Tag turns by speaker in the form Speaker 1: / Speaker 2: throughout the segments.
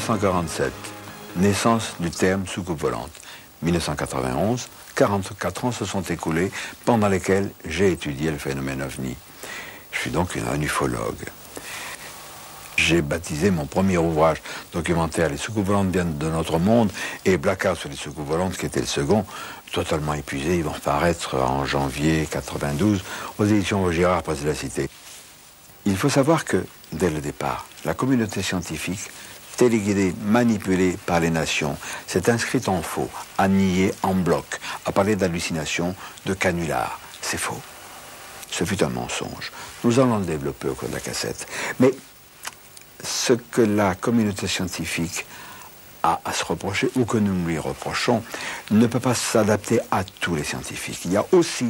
Speaker 1: 1947, naissance du terme soucoupe volante. 1991, 44 ans se sont écoulés pendant lesquels j'ai étudié le phénomène OVNI. Je suis donc un ufologue. J'ai baptisé mon premier ouvrage documentaire Les soucoupes volantes viennent de notre monde et Blackout sur les soucoupes volantes, qui était le second, totalement épuisé. Ils vont paraître en janvier 92 aux éditions Vaugirard, Presse de la Cité. Il faut savoir que, dès le départ, la communauté scientifique, téléguidée, manipulée par les nations, s'est inscrite en faux, à nier en bloc, à parler d'hallucinations, de canulars. C'est faux. Ce fut un mensonge. Nous allons le développer au cours de la cassette. Mais ce que la communauté scientifique a à se reprocher, ou que nous lui reprochons, ne peut pas s'adapter à tous les scientifiques. Il y a aussi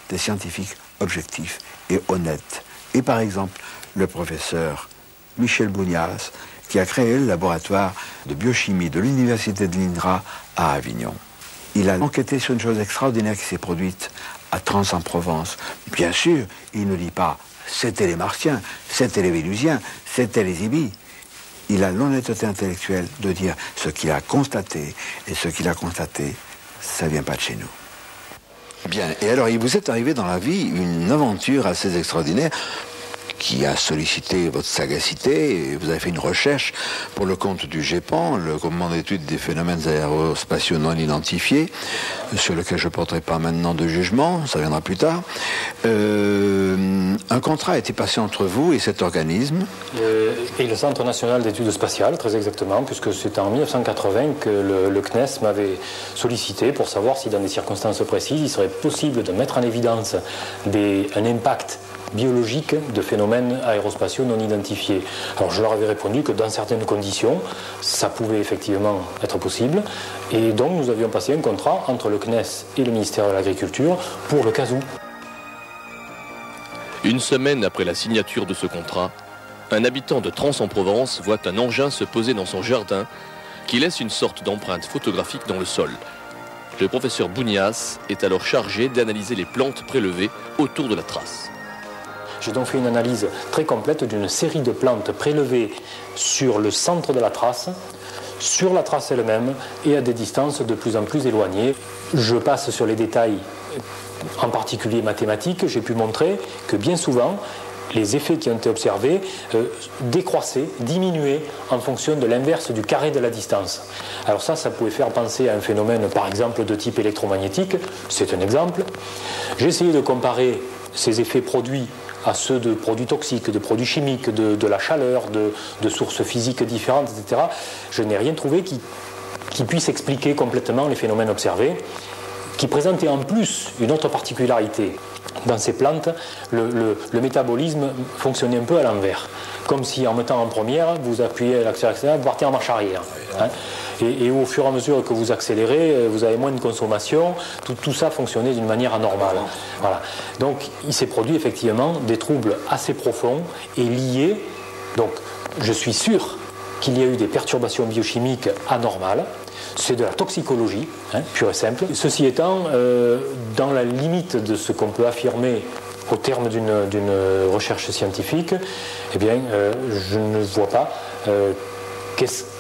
Speaker 1: des scientifiques objectifs et honnêtes. Et par exemple, le professeur Michel Bounias, qui a créé le laboratoire de biochimie de l'université de l'INRA à Avignon. Il a enquêté sur une chose extraordinaire qui s'est produite à Trans en Provence. Bien sûr, il ne dit pas « c'était les Martiens, c'était les Vénusiens, c'était les Ibis ». Il a l'honnêteté intellectuelle de dire ce qu'il a constaté, et ce qu'il a constaté, ça ne vient pas de chez nous. Bien, et alors il vous est arrivé dans la vie une aventure assez extraordinaire qui a sollicité votre sagacité, et vous avez fait une recherche pour le compte du GEPAN, le groupement d'études des phénomènes aérospatiaux non identifiés, sur lequel je ne porterai pas maintenant de jugement, ça viendra plus tard. Un contrat a été passé entre vous et cet organisme.
Speaker 2: Et le Centre national d'études spatiales, très exactement, puisque c'était en 1980 que le CNES m'avait sollicité pour savoir si dans des circonstances précises, il serait possible de mettre en évidence un impact biologique de phénomènes aérospatiaux non identifiés. Alors je leur avais répondu que dans certaines conditions, ça pouvait effectivement être possible, et donc nous avions passé un contrat entre le CNES et le ministère de l'Agriculture pour le cas où.
Speaker 3: Une semaine après la signature de ce contrat, un habitant de Trans en Provence voit un engin se poser dans son jardin qui laisse une sorte d'empreinte photographique dans le sol. Le professeur Bounias est alors chargé d'analyser les plantes prélevées autour de la trace.
Speaker 2: J'ai donc fait une analyse très complète d'une série de plantes prélevées sur le centre de la trace, sur la trace elle-même et à des distances de plus en plus éloignées. Je passe sur les détails, en particulier mathématiques. J'ai pu montrer que bien souvent, les effets qui ont été observés décroissaient, diminuaient en fonction de l'inverse du carré de la distance. Alors ça pouvait faire penser à un phénomène, par exemple, de type électromagnétique. C'est un exemple. J'ai essayé de comparer ces effets produits à ceux de produits toxiques, de produits chimiques, de la chaleur, de sources physiques différentes, etc. Je n'ai rien trouvé qui puisse expliquer complètement les phénomènes observés, qui présentait en plus une autre particularité. Dans ces plantes, le métabolisme fonctionnait un peu à l'envers, comme si en mettant en première, vous appuyez l'accélérateur, vous partez en marche arrière. Hein. Et au fur et à mesure que vous accélérez, vous avez moins de consommation, tout ça fonctionnait d'une manière anormale. Voilà. Donc il s'est produit effectivement des troubles assez profonds et liés, donc je suis sûr qu'il y a eu des perturbations biochimiques anormales. C'est de la toxicologie, pure et simple. Ceci étant, dans la limite de ce qu'on peut affirmer au terme d'une recherche scientifique, eh bien, je ne vois pas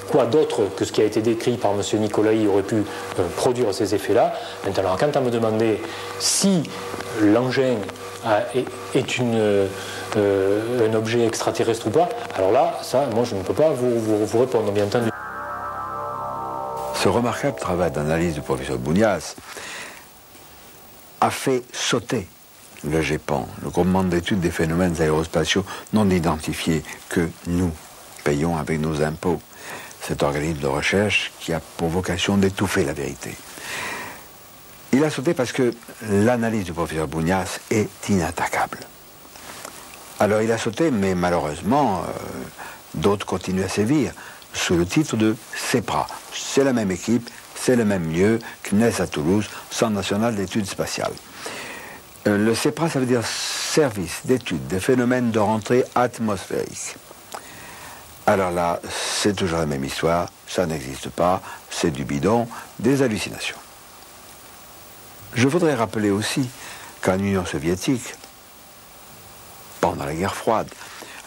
Speaker 2: quoi d'autre que ce qui a été décrit par M. Nicolai aurait pu produire ces effets-là. Maintenant, quant à me demander si l'engin est un objet extraterrestre ou pas, alors là, ça, moi, je ne peux pas vous répondre, bien entendu.
Speaker 1: Ce remarquable travail d'analyse du professeur Bounias a fait sauter le GEPAN, le groupement d'études des phénomènes aérospatiaux non identifiés que nous payons avec nos impôts. Cet organisme de recherche qui a pour vocation d'étouffer la vérité. Il a sauté parce que l'analyse du professeur Bounias est inattaquable. Alors il a sauté, mais malheureusement, d'autres continuent à sévir sous le titre de CEPRA. C'est la même équipe, c'est le même lieu, CNES à Toulouse, Centre national d'études spatiales. Le CEPRA, ça veut dire Service d'études des phénomènes de rentrée atmosphérique. Alors là, c'est toujours la même histoire, ça n'existe pas, c'est du bidon, des hallucinations. Je voudrais rappeler aussi qu'en Union soviétique, pendant la guerre froide,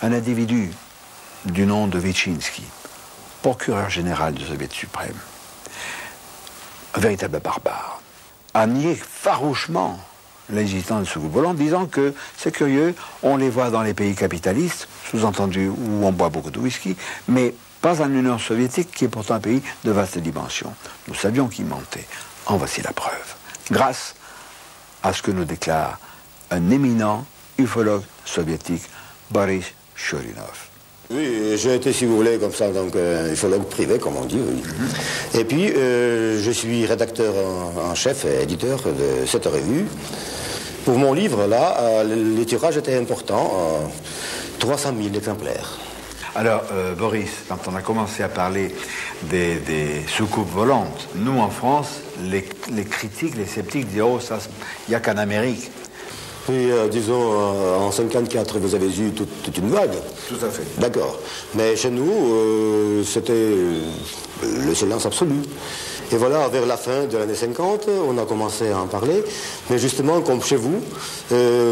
Speaker 1: un individu du nom de Vichinsky procureur général du Soviet suprême, un véritable barbare, a nié farouchement l'existence de Soukoup-Volante, disant que c'est curieux, on les voit dans les pays capitalistes, sous-entendu où on boit beaucoup de whisky, mais pas en Union soviétique, qui est pourtant un pays de vaste dimension. Nous savions qu'il mentait. En voici la preuve. Grâce à ce que nous déclare un éminent ufologue soviétique, Boris Churinov.
Speaker 4: Oui, j'ai été, si vous voulez, comme ça, donc ufologue privé, comme on dit, oui. Et puis, je suis rédacteur en chef et éditeur de cette revue. Pour mon livre, là, les tirages étaient importants, 300 000 exemplaires.
Speaker 1: Alors, Boris, quand on a commencé à parler des soucoupes volantes, nous, en France, les critiques, les sceptiques disaient « Oh, ça, il n'y a qu'en Amérique ».
Speaker 4: Oui, disons, en 1954, vous avez eu toute une vague.
Speaker 1: Tout à fait.
Speaker 4: D'accord. Mais chez nous, c'était le silence absolu. Et voilà, vers la fin de l'année 50, on a commencé à en parler. Mais justement, comme chez vous,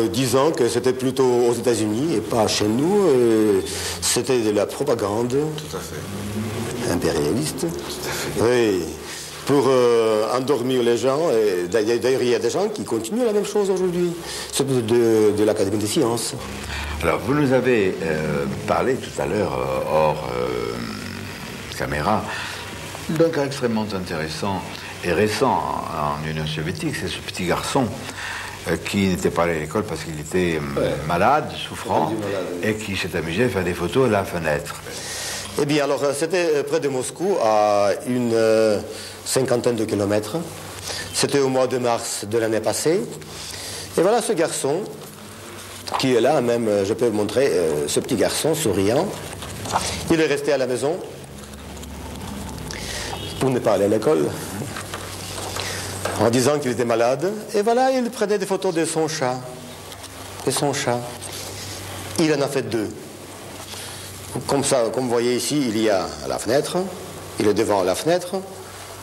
Speaker 4: disant que c'était plutôt aux États-Unis et pas chez nous, c'était de la propagande.
Speaker 1: Tout à fait.
Speaker 4: Impérialiste.
Speaker 1: Tout à fait.
Speaker 4: Oui. Pour endormir les gens. D'ailleurs, il y a des gens qui continuent la même chose aujourd'hui. C'est de l'Académie des sciences.
Speaker 1: Alors, vous nous avez parlé tout à l'heure, hors caméra, d'un cas extrêmement intéressant et récent en Union soviétique. C'est ce petit garçon qui n'était pas allé à l'école parce qu'il était malade, souffrant, et qui s'est amusé à faire des photos à la fenêtre.
Speaker 4: Eh bien, alors, c'était près de Moscou, à une cinquantaine de kilomètres. C'était au mois de mars de l'année passée. Et voilà ce garçon, qui est là, même, je peux vous montrer, ce petit garçon souriant. Il est resté à la maison pour ne pas aller à l'école, en disant qu'il était malade. Et voilà, il prenait des photos de son chat. De son chat. Il en a fait 2. Comme ça, comme vous voyez ici, il y a la fenêtre, il est devant la fenêtre,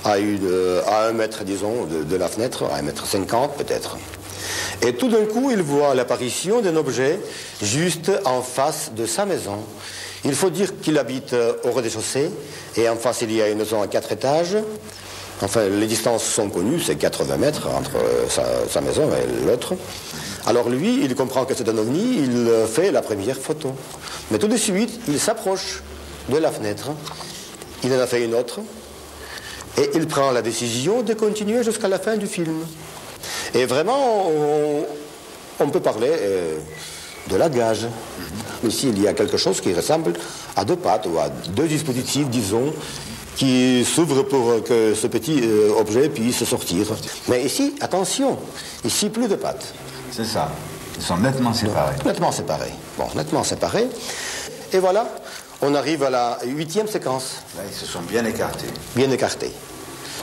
Speaker 4: à 1 mètre, disons, de la fenêtre, à 1,50 m peut-être. Et tout d'un coup, il voit l'apparition d'un objet juste en face de sa maison. Il faut dire qu'il habite au rez-de-chaussée, et en face, il y a une maison à 4 étages. Enfin, les distances sont connues, c'est 80 mètres entre sa maison et l'autre. Alors lui, il comprend que c'est un ovni, il fait la première photo. Mais tout de suite, il s'approche de la fenêtre, il en a fait une autre, et il prend la décision de continuer jusqu'à la fin du film. Et vraiment, on peut parler de la gage. Ici, il y a quelque chose qui ressemble à 2 pattes, ou à 2 dispositifs, disons, qui s'ouvrent pour que ce petit objet puisse sortir. Mais ici, attention, ici, plus de pattes.
Speaker 1: C'est ça. Ils sont nettement séparés.
Speaker 4: Nettement séparés. Bon, nettement séparés. Et voilà, on arrive à la 8e séquence.
Speaker 1: Là, ils se sont bien écartés.
Speaker 4: Bien écartés.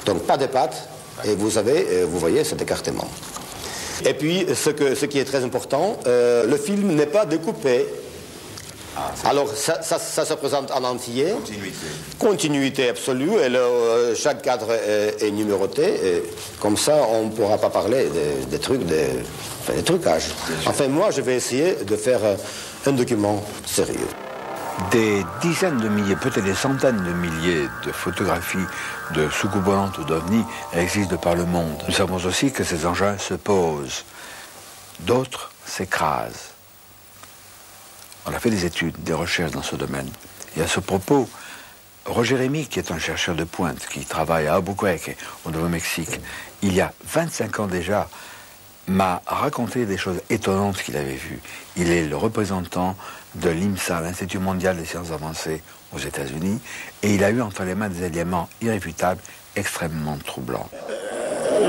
Speaker 4: Donc, pas de pattes. Et vous voyez cet écartement. Et puis, ce qui est très important, le film n'est pas découpé. Alors, ça se présente en entier. Continuité absolue. Et chaque cadre est numéroté. Et comme ça, on ne pourra pas parler des trucs, des trucages. Enfin, moi, je vais essayer de faire un document sérieux.
Speaker 1: Des dizaines de milliers, peut-être des centaines de milliers de photographies de soucoupes volantes ou d'ovnis existent de par le monde. Nous savons aussi que ces engins se posent. D'autres s'écrasent. On a fait des études, des recherches dans ce domaine. Et à ce propos, Roger Rémy, qui est un chercheur de pointe, qui travaille à Albuquerque, au Nouveau-Mexique, il y a 25 ans déjà, m'a raconté des choses étonnantes qu'il avait vues. Il est le représentant de l'IMSA, l'Institut mondial des sciences avancées aux États-Unis, et il a eu entre les mains des éléments irréfutables extrêmement troublants.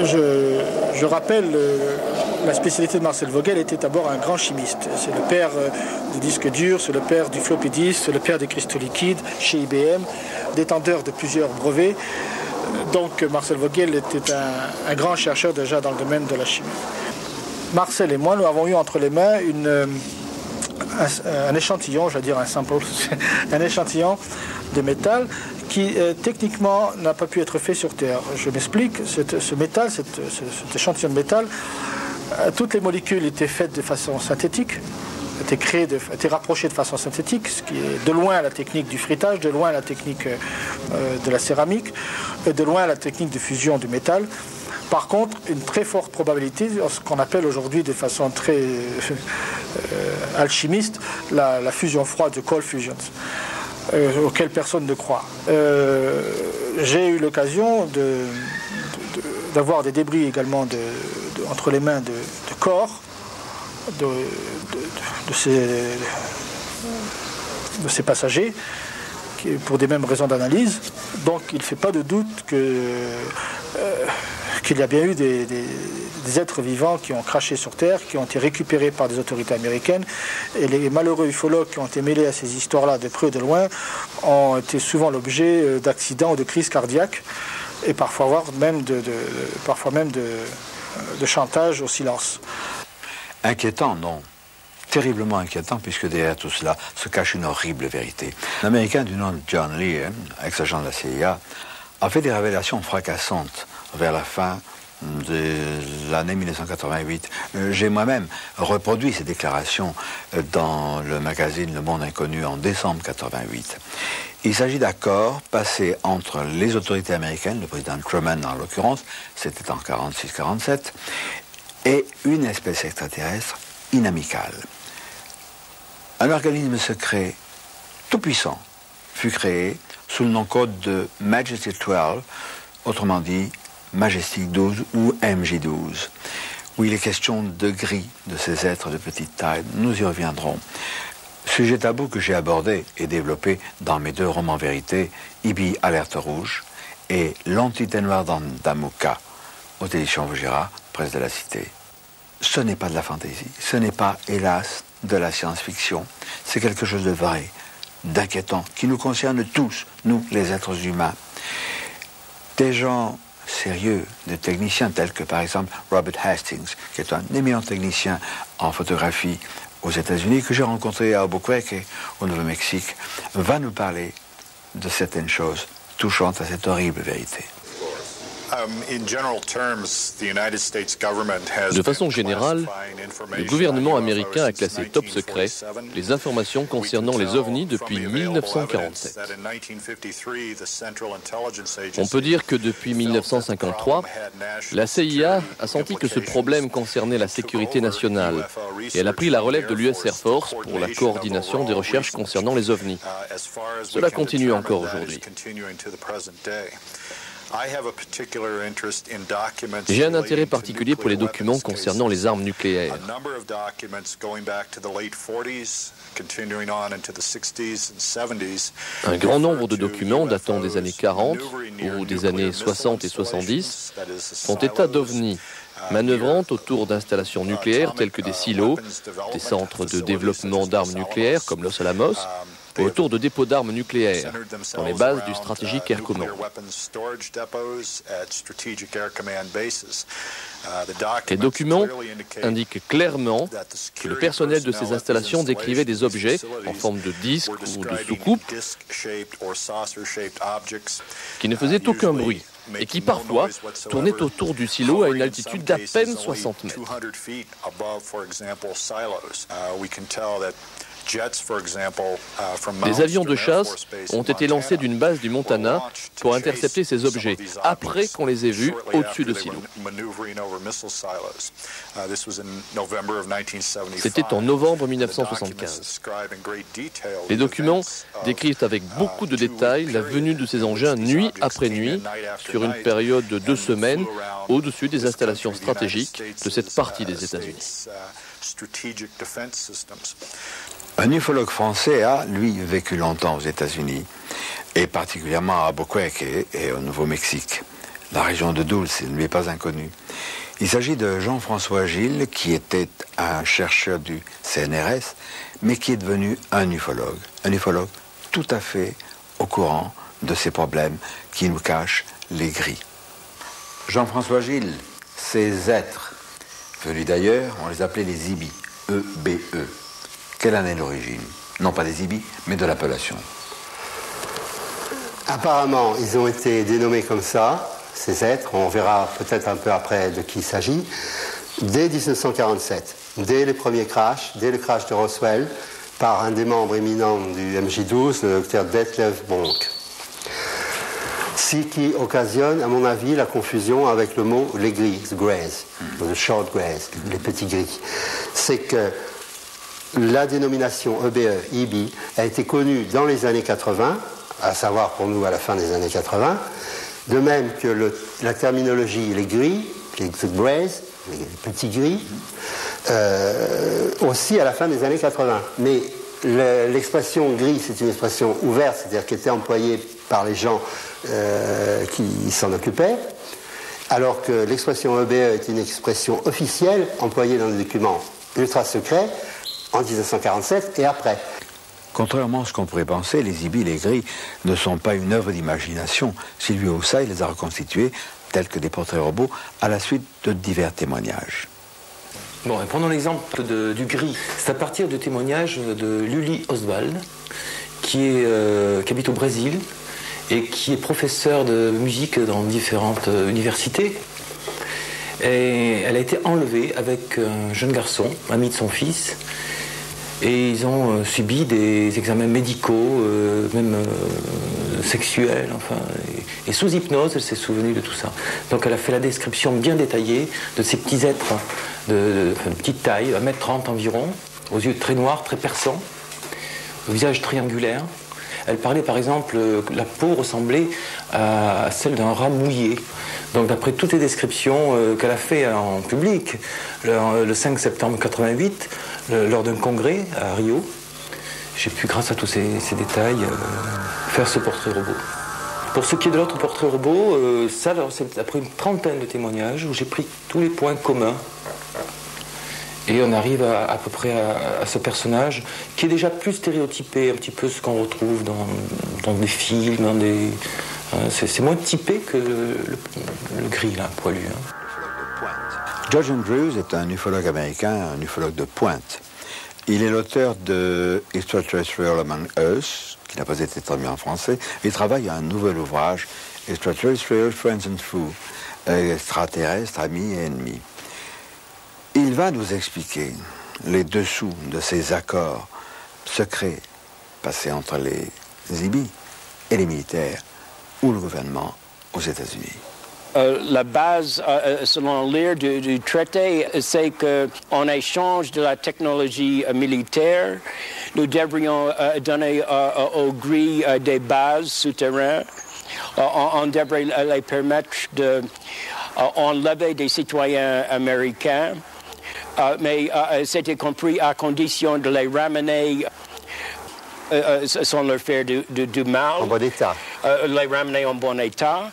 Speaker 5: Je rappelle, la spécialité de Marcel Vogel était d'abord un grand chimiste. C'est le père du disque dur, c'est le père du floppy disk, c'est le père des cristaux liquides chez IBM, détenteur de plusieurs brevets. Donc Marcel Vogel était un grand chercheur déjà dans le domaine de la chimie. Marcel et moi, nous avons eu entre les mains un échantillon, j'allais dire un sample, un échantillon de métal qui techniquement n'a pas pu être fait sur Terre. Je m'explique, ce métal, cet échantillon de métal, toutes les molécules étaient faites de façon synthétique, a été rapproché de façon synthétique, ce qui est de loin la technique du frittage, de loin la technique de la céramique, de loin la technique de fusion du métal. Par contre, une très forte probabilité, ce qu'on appelle aujourd'hui de façon très alchimiste, la fusion froide, the cold fusions, auquel personne ne croit. J'ai eu l'occasion d'avoir des débris également entre les mains de corps de ces passagers, pour des mêmes raisons d'analyse. Donc il ne fait pas de doute qu'il y a bien eu des êtres vivants qui ont craché sur Terre, qui ont été récupérés par des autorités américaines. Et les malheureux ufologues qui ont été mêlés à ces histoires-là de près ou de loin ont été souvent l'objet d'accidents ou de crises cardiaques, et parfois même de chantage au silence.
Speaker 1: Inquiétant, non. Terriblement inquiétant, puisque derrière tout cela se cache une horrible vérité. Un Américain du nom de John Lee, ex-agent de la CIA, a fait des révélations fracassantes vers la fin de l'année 1988. J'ai moi-même reproduit ces déclarations dans le magazine Le Monde Inconnu en décembre 1988. Il s'agit d'accords passés entre les autorités américaines, le président Truman en l'occurrence, c'était en 1946-1947, et une espèce extraterrestre inamicale. Un organisme secret tout puissant fut créé sous le nom code de Majesty 12, autrement dit Majestic 12 ou MJ12, où il est question de gris de ces êtres de petite taille. Nous y reviendrons. Sujet tabou que j'ai abordé et développé dans mes 2 romans vérités, Ibi Alerte Rouge et L'Entité Noire d'Amouka, aux éditions Vaugirard, presse de la Cité. Ce n'est pas de la fantaisie, ce n'est pas, hélas, de la science-fiction. C'est quelque chose de vrai, d'inquiétant, qui nous concerne tous, nous, les êtres humains. Des gens sérieux, des techniciens tels que, par exemple, Robert Hastings, qui est un éminent technicien en photographie aux États-Unis, que j'ai rencontré à Albuquerque, au Nouveau-Mexique, va nous parler de certaines choses touchantes à cette horrible vérité.
Speaker 3: De façon générale, le gouvernement américain a classé top secret les informations concernant les ovnis depuis 1947. On peut dire que depuis 1953, la CIA a senti que ce problème concernait la sécurité nationale et elle a pris la relève de l'US Air Force pour la coordination des recherches concernant les ovnis. Cela continue encore aujourd'hui. J'ai un intérêt particulier pour les documents concernant les armes nucléaires. Un grand nombre de documents datant des années 40 ou des années 60 et 70 font état d'ovnis manœuvrant autour d'installations nucléaires telles que des silos, des centres de développement d'armes nucléaires comme Los Alamos, ou autour de dépôts d'armes nucléaires, dans les bases du Strategic Air Command. Les documents indiquent clairement que le personnel de ces installations décrivait des objets en forme de disque ou de soucoupe qui ne faisaient aucun bruit et qui parfois tournaient autour du silo à une altitude d'à peine 60 mètres. Des avions de chasse ont été lancés d'une base du Montana pour intercepter ces objets, après qu'on les ait vus au-dessus de silos. C'était en novembre 1975. Les documents décrivent avec beaucoup de détails la venue de ces engins nuit après nuit, sur une période de 2 semaines, au-dessus des installations stratégiques de cette partie des États-Unis.
Speaker 1: Un ufologue français a, lui, vécu longtemps aux États-Unis, et particulièrement à Albuquerque et au Nouveau-Mexique. La région de Dulce ne lui est pas inconnue. Il s'agit de Jean-François Gilles, qui était un chercheur du CNRS, mais qui est devenu un ufologue tout à fait au courant de ces problèmes qui nous cachent les gris. Jean-François Gilles, ces êtres, venus d'ailleurs, on les appelait les Ibis, E-B-E. Quelle en est l'origine? Non pas des Ibis, mais de l'appellation.
Speaker 6: Apparemment, ils ont été dénommés comme ça, ces êtres. On verra peut-être un peu après de qui il s'agit.
Speaker 4: dès 1947, dès les premiers crashs, dès le crash de Roswell, par un des membres éminents du MJ12, le docteur Detlev Bonk. Ce qui occasionne, à mon avis, la confusion avec le mot les gris, the greys, the short greys, les petits gris. C'est que la dénomination EBE, EB, a été connue dans les années 80, à savoir pour nous à la fin des années 80, de même que la terminologie les gris, les greys, les petits gris, aussi à la fin des années 80. Mais l'expression gris, c'est une expression ouverte, c'est-à-dire qui était employée par les gens qui s'en occupaient, alors que l'expression EBE est une expression officielle employée dans des documents ultra secrets en 1947 et après.
Speaker 1: Contrairement à ce qu'on pourrait penser, les ibis, les gris, ne sont pas une œuvre d'imagination. Sylvie Houssaye les a reconstitués tels que des portraits robots à la suite de divers témoignages.
Speaker 6: Bon, prenons l'exemple du gris. C'est à partir du témoignage de Luli Oswald, qui habite au Brésil et qui est professeur de musique dans différentes universités. Et elle a été enlevée avec un jeune garçon, ami de son fils, et ils ont subi des examens médicaux, même sexuels, enfin, et sous hypnose, elle s'est souvenue de tout ça. Donc elle a fait la description bien détaillée de ces petits êtres de petite taille, 1m30 environ, aux yeux très noirs, très perçants, au visage triangulaire. Elle parlait par exemple que la peau ressemblait à celle d'un rat mouillé. Donc d'après toutes les descriptions qu'elle a fait en public, le 5 septembre 1988, lors d'un congrès à Rio, j'ai pu, grâce à tous ces détails, faire ce portrait robot. Pour ce qui est de l'autre portrait robot, c'est après une trentaine de témoignages où j'ai pris tous les points communs. Et on arrive à peu près à ce personnage qui est déjà plus stéréotypé, un petit peu ce qu'on retrouve dans des films, dans des... c'est moins typé que le gris, là, poilu. Hein.
Speaker 1: George Andrews est un ufologue américain, un ufologue de pointe. Il est l'auteur de Extraterrestrial Among Us, qui n'a pas été traduit en français. Il travaille à un nouvel ouvrage, Extraterrestrial Friends and Foes, extraterrestres, amis et ennemis. Il va nous expliquer les dessous de ces accords secrets passés entre les ibis et les militaires ou le gouvernement aux États-Unis.
Speaker 7: La base, selon l'ire du traité, c'est qu'en échange de la technologie militaire, nous devrions donner aux gris des bases souterraines. On devrait les permettre d'enlever des citoyens américains, mais c'était compris à condition de les ramener sans leur faire du mal.
Speaker 4: En bon état.
Speaker 7: Les ramener en bon état.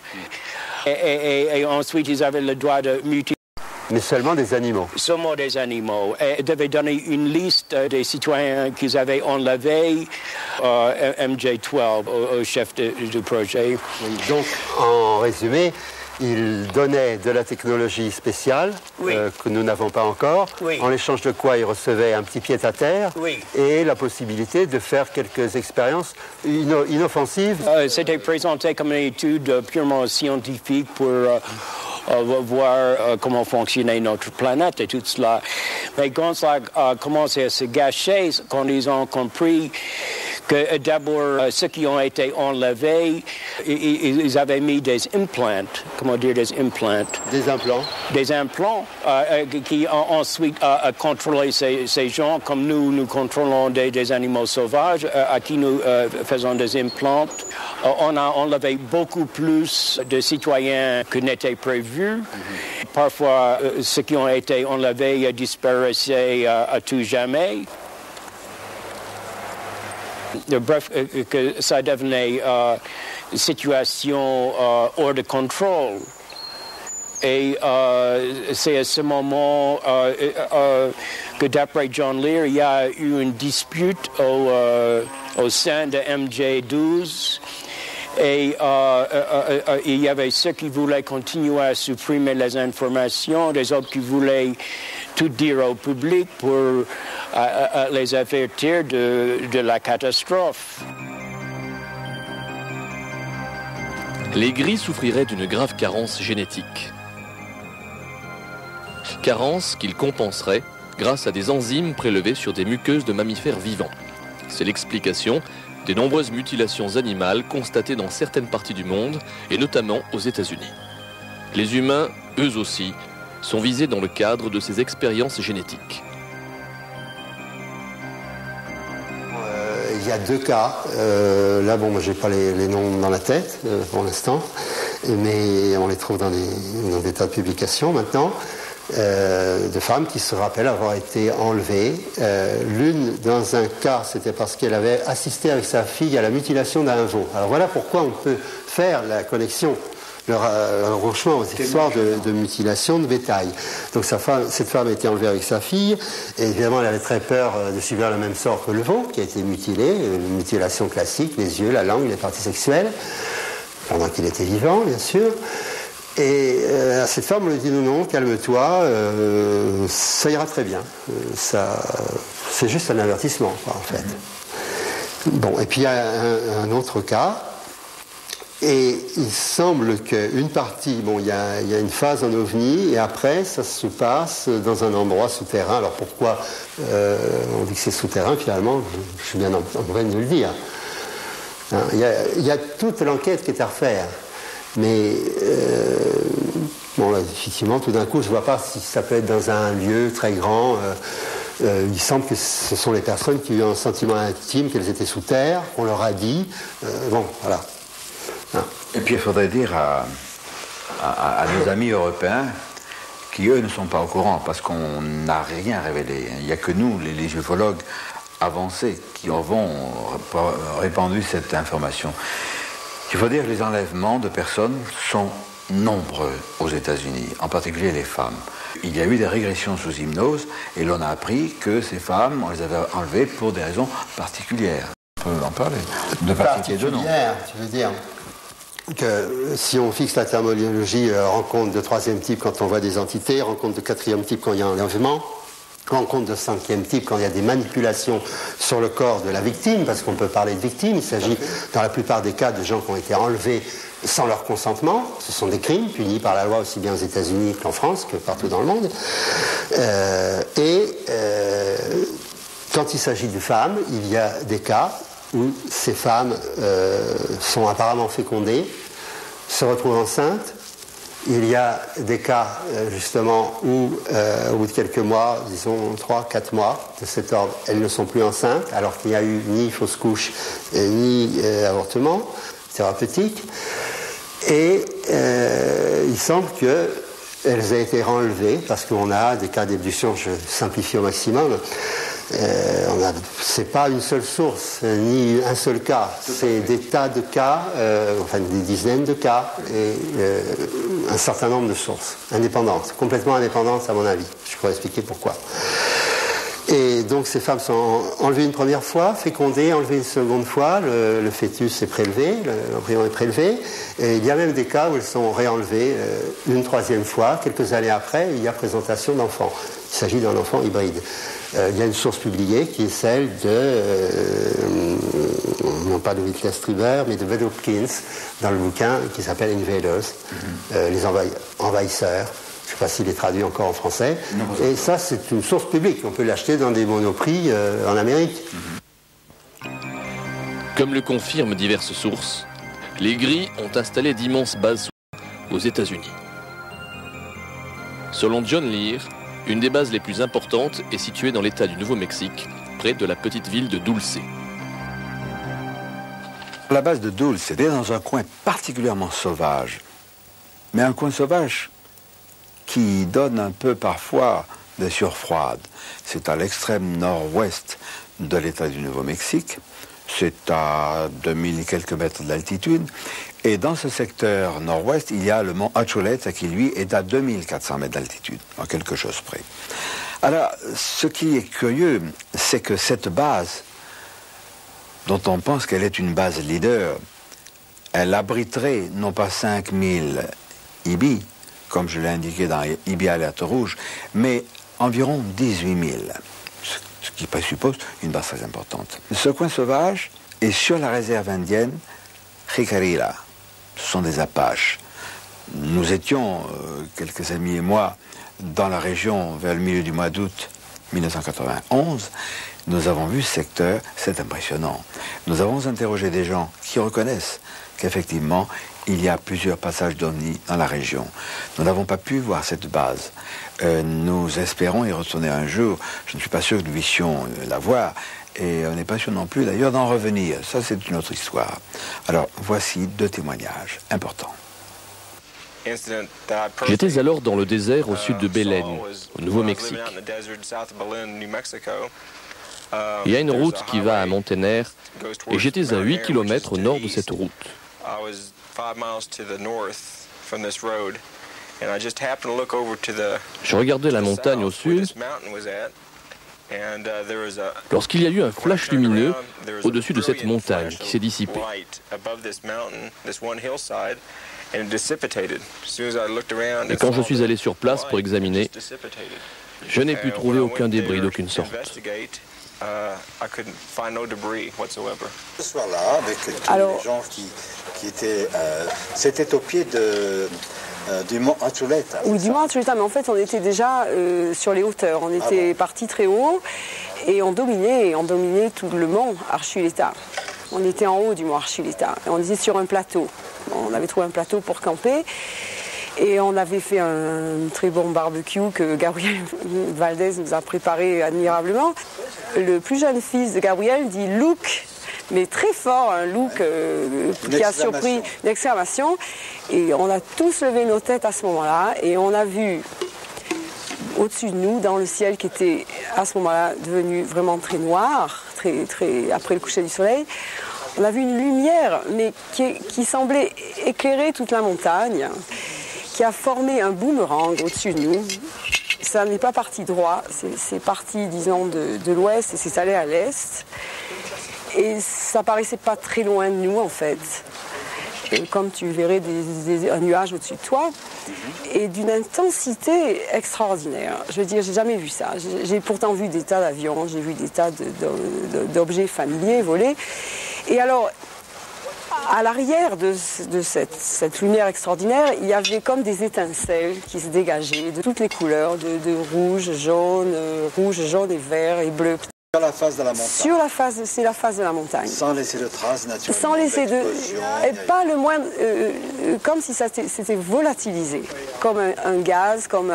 Speaker 7: Et ensuite, ils avaient le droit de mutiler.
Speaker 4: Mais seulement des animaux.
Speaker 7: Seulement des animaux. Et ils devaient donner une liste des citoyens qu'ils avaient enlevés, MJ12, au chef du projet.
Speaker 4: Donc, en résumé, il donnait de la technologie spéciale que nous n'avons pas encore, en échange de quoi il recevait un petit pied-à-terre et la possibilité de faire quelques expériences inoffensives.
Speaker 7: C'était présenté comme une étude purement scientifique pour voir comment fonctionnait notre planète et tout cela. Mais quand ça a commencé à se gâcher, quand ils ont compris que d'abord, ceux qui ont été enlevés, ils avaient mis des implants. Comment dire des implants?
Speaker 4: Des implants.
Speaker 7: Des implants qui ont ensuite contrôlé ces gens, comme nous contrôlons des animaux sauvages, à qui nous faisons des implants. On a enlevé beaucoup plus de citoyens que n'était prévu. Parfois, ceux qui ont été enlevés disparaissaient à tout jamais. Bref, que ça devenait une situation hors de contrôle. Et c'est à ce moment que, d'après John Lear, il y a eu une dispute au sein de MJ12. Et il y avait ceux qui voulaient continuer à supprimer les informations, des autres qui voulaient tout dire au public pour les avertir de la catastrophe.
Speaker 3: Les gris souffriraient d'une grave carence génétique. Carence qu'il compenserait grâce à des enzymes prélevées sur des muqueuses de mammifères vivants. C'est l'explication des nombreuses mutilations animales constatées dans certaines parties du monde, et notamment aux États-Unis. Les humains, eux aussi, sont visés dans le cadre de ces expériences génétiques.
Speaker 4: Il y a 2 cas. Là, bon, moi, j'ai pas les noms dans la tête pour l'instant, mais on les trouve dans des tas de publications maintenant. De femmes qui se rappellent avoir été enlevées. L'une, dans un cas, c'était parce qu'elle avait assisté avec sa fille à la mutilation d'un veau. Alors voilà pourquoi on peut faire la connexion, le rapprochement aux histoires de mutilation de bétail. Donc cette femme a été enlevée avec sa fille, et évidemment elle avait très peur de subir le même sort que le veau, qui a été mutilé, une mutilation classique, les yeux, la langue, les parties sexuelles, pendant qu'il était vivant, bien sûr. Et à cette femme, on lui dit non, calme-toi, ça ira très bien. C'est juste un avertissement, quoi, en fait. Bon, et puis il y a un autre cas, et il semble qu'une partie, bon, il y a une phase en ovni, et après, ça se passe dans un endroit souterrain. Alors pourquoi on dit que c'est souterrain, finalement, je suis bien en train de le dire. Hein, il y a toute l'enquête qui est à refaire. Mais bon, là, effectivement, tout d'un coup, je ne vois pas si ça peut être dans un lieu très grand. Il semble que ce sont les personnes qui ont eu un sentiment intime qu'elles étaient sous terre, qu'on leur a dit. Bon, voilà. Hein.
Speaker 1: Et puis il faudrait dire à nos amis européens qui, eux, ne sont pas au courant, parce qu'on n'a rien révélé. Il n'y a que nous, les ufologues avancés, qui avons répandu cette information. Il faut dire que les enlèvements de personnes sont nombreux aux États-Unis, en particulier les femmes. Il y a eu des régressions sous hypnose, et l'on a appris que ces femmes, on les avait enlevées pour des raisons particulières. On peut en parler. De
Speaker 4: particulières, tu veux dire que si on fixe la terminologie rencontre de 3e type quand on voit des entités, rencontre de 4e type quand il y a un enlèvement, rencontre de 5e type quand il y a des manipulations sur le corps de la victime, parce qu'on peut parler de victime, il s'agit dans la plupart des cas de gens qui ont été enlevés sans leur consentement. Ce sont des crimes punis par la loi aussi bien aux États-Unis qu'en France, que partout dans le monde. Quand il s'agit de femmes, il y a des cas où ces femmes sont apparemment fécondées, se retrouvent enceintes. Il y a des cas, justement, où, au bout de quelques mois, disons 3-4 mois de cet ordre, elles ne sont plus enceintes, alors qu'il n'y a eu ni fausse couche, ni avortement thérapeutique. Et il semble qu'elles aient été renlevées, parce qu'on a des cas d'ébullition, je simplifie au maximum. C'est pas une seule source, ni un seul cas, c'est des tas de cas, enfin des dizaines de cas, et un certain nombre de sources indépendantes, complètement indépendantes à mon avis. Je pourrais expliquer pourquoi. Et donc ces femmes sont enlevées une première fois, fécondées, enlevées une seconde fois, le fœtus est prélevé, l'embryon est prélevé, et il y a même des cas où elles sont réenlevées une 3e fois, quelques années après, il y a présentation d'enfants. Il s'agit d'un enfant hybride. Il y a une source publiée qui est celle de, non pas de Whitley Strieber, mais de Bud Hopkins, dans le bouquin qui s'appelle Invaders, les envahisseurs. Je ne sais pas s'il est traduit encore en français. Non, et ça, c'est une source publique. On peut l'acheter dans des monoprix en Amérique.
Speaker 3: Comme le confirment diverses sources, les Gris ont installé d'immenses bases aux États-Unis. Selon John Lear, une des bases les plus importantes est située dans l'État du Nouveau-Mexique, près de la petite ville de Dulce.
Speaker 1: La base de Dulce était dans un coin particulièrement sauvage, mais un coin sauvage qui donne un peu parfois des sueurs froides. C'est à l'extrême nord-ouest de l'État du Nouveau-Mexique, c'est à 2000 et quelques mètres d'altitude, et dans ce secteur nord-ouest, il y a le mont Acholeta qui, lui, est à 2400 mètres d'altitude, en quelque chose près. Alors, ce qui est curieux, c'est que cette base, dont on pense qu'elle est une base leader, elle abriterait non pas 5000 IBI, comme je l'ai indiqué dans IBI Alerte Rouge, mais environ 18 000, ce qui présuppose une base très importante. Ce coin sauvage est sur la réserve indienne Jicarilla. Ce sont des Apaches. Nous étions, quelques amis et moi, dans la région vers le milieu du mois d'août 1991, nous avons vu ce secteur, c'est impressionnant. Nous avons interrogé des gens qui reconnaissent qu'effectivement, il y a plusieurs passages d'OVNI dans la région. Nous n'avons pas pu voir cette base. Nous espérons y retourner un jour. Je ne suis pas sûr que nous puissions la voir. Et on n'est pas sûr non plus d'ailleurs d'en revenir. Ça, c'est une autre histoire. Alors, voici 2 témoignages importants.
Speaker 3: J'étais alors dans le désert au sud de Belen, au Nouveau-Mexique. Il y a une route qui va à Montener et j'étais à 8 km au nord de cette route. Je regardais la montagne au sud lorsqu'il y a eu un flash lumineux au-dessus de cette montagne qui s'est dissipé. Et quand je suis allé sur place pour examiner, je n'ai pu trouver aucun débris d'aucune sorte.
Speaker 1: Ce soir-là, avec tous les gens qui étaient... c'était au pied du mont Atuleta.
Speaker 8: Oui, du mont Atuleta, mais en fait on était déjà sur les hauteurs. On était partis très haut et on dominait tout le mont Archuleta. On était en haut du mont Archuleta. On était sur un plateau. On avait trouvé un plateau pour camper. Et on avait fait un très bon barbecue que Gabriel Valdez nous a préparé admirablement. Le plus jeune fils de Gabriel dit « look », mais très fort, un look qui a surpris, une exclamation. Et on a tous levé nos têtes à ce moment-là et on a vu au-dessus de nous, dans le ciel qui était à ce moment-là devenu vraiment très noir, très après le coucher du soleil, on a vu une lumière mais qui semblait éclairer toute la montagne, qui a formé un boomerang au-dessus de nous. Ça n'est pas parti droit, c'est parti, disons, de l'ouest et c'est allé à l'est. Et ça paraissait pas très loin de nous, en fait. Et comme tu verrais un nuage au-dessus de toi, et d'une intensité extraordinaire. Je veux dire, j'ai jamais vu ça. J'ai pourtant vu des tas d'avions, j'ai vu des tas d'objets familiers voler. Et alors, à l'arrière de cette lumière extraordinaire, il y avait comme des étincelles qui se dégageaient de toutes les couleurs, de rouge, jaune et vert et bleu.
Speaker 1: Sur la face de la montagne.
Speaker 8: C'est la face de la montagne.
Speaker 1: Sans laisser de traces naturelles.
Speaker 8: Sans laisser pas le moins, comme si ça s'était volatilisé, comme un gaz, comme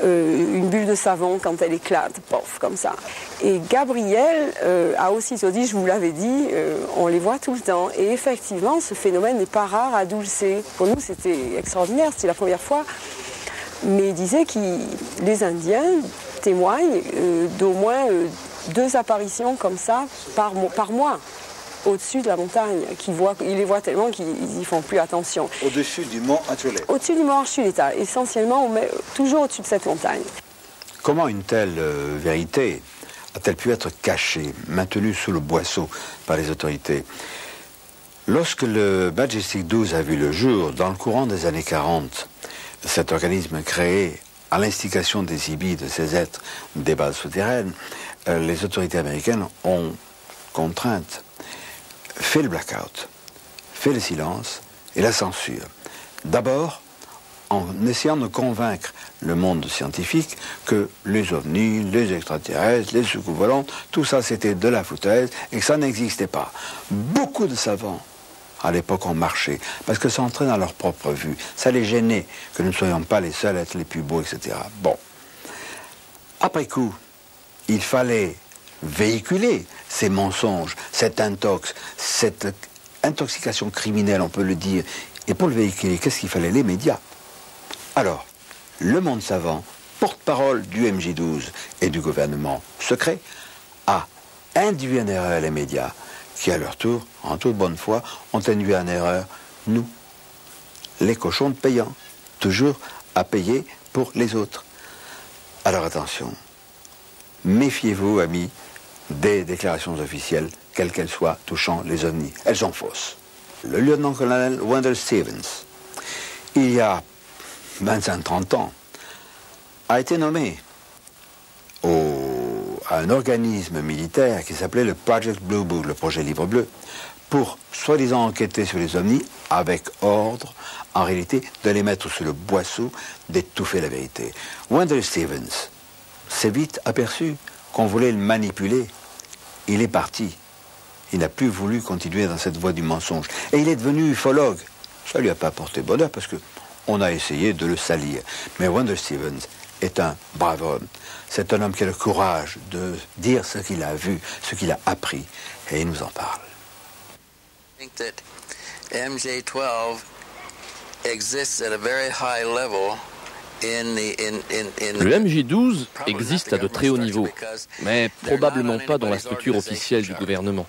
Speaker 8: une bulle de savon quand elle éclate, pof, comme ça. Et Gabriel a aussitôt dit, je vous l'avais dit, on les voit tout le temps. Et effectivement, ce phénomène n'est pas rare à Dulce. Pour nous, c'était extraordinaire, c'était la première fois. Mais il disait que les Indiens témoignent d'au moins 2 apparitions comme ça par mois au-dessus de la montagne. Ils les voient tellement qu'ils n'y font plus attention.
Speaker 1: Au-dessus du mont Archuleta.
Speaker 8: Au-dessus du mont Archuleta. Essentiellement, toujours au-dessus de cette montagne.
Speaker 1: Comment une telle vérité a-t-elle pu être cachée, maintenue sous le boisseau par les autorités? Lorsque le Majestic 12 a vu le jour, dans le courant des années 40, cet organisme créé à l'instigation des Ibis, de ces êtres des bases souterraines, les autorités américaines ont fait le blackout, fait le silence et la censure. D'abord, en essayant de convaincre le monde scientifique que les ovnis, les extraterrestres, les soucoupes volantes, tout ça c'était de la foutaise et que ça n'existait pas. Beaucoup de savants à l'époque ont marché, parce que ça entrait dans leur propre vue. Ça les gênait que nous ne soyons pas les seuls à être les plus beaux, etc. Bon. Après coup, il fallait véhiculer ces mensonges, cette intoxication criminelle, on peut le dire. Et pour le véhiculer, qu'est-ce qu'il fallait? Les médias. Alors, le monde savant, porte-parole du MJ12 et du gouvernement secret, a induit en erreur les médias, qui à leur tour, en toute bonne foi, ont induit en erreur nous, les cochons de payants, toujours à payer pour les autres. Alors attention, méfiez-vous, amis, des déclarations officielles, quelles qu'elles soient, touchant les ovnis. Elles sont fausses. Le lieutenant-colonel Wendell Stevens, il y a 25-30 ans, a été nommé à un organisme militaire qui s'appelait le Project Blue Book, le projet Livre Bleu, pour soi-disant enquêter sur les ovnis avec ordre, en réalité, de les mettre sous le boisseau, d'étouffer la vérité. Wendell Stevens s'est vite aperçu qu'on voulait le manipuler. Il est parti. Il n'a plus voulu continuer dans cette voie du mensonge. Et il est devenu ufologue. Ça ne lui a pas porté bonheur parce qu'on a essayé de le salir. Mais Wendell Stevens est un brave homme. C'est un homme qui a le courage de dire ce qu'il a vu, ce qu'il a appris. Et il nous en parle.
Speaker 9: I think that MJ12 exists at a very high level.
Speaker 3: Le MJ12 existe à de très hauts niveaux, mais probablement pas dans la structure officielle du gouvernement.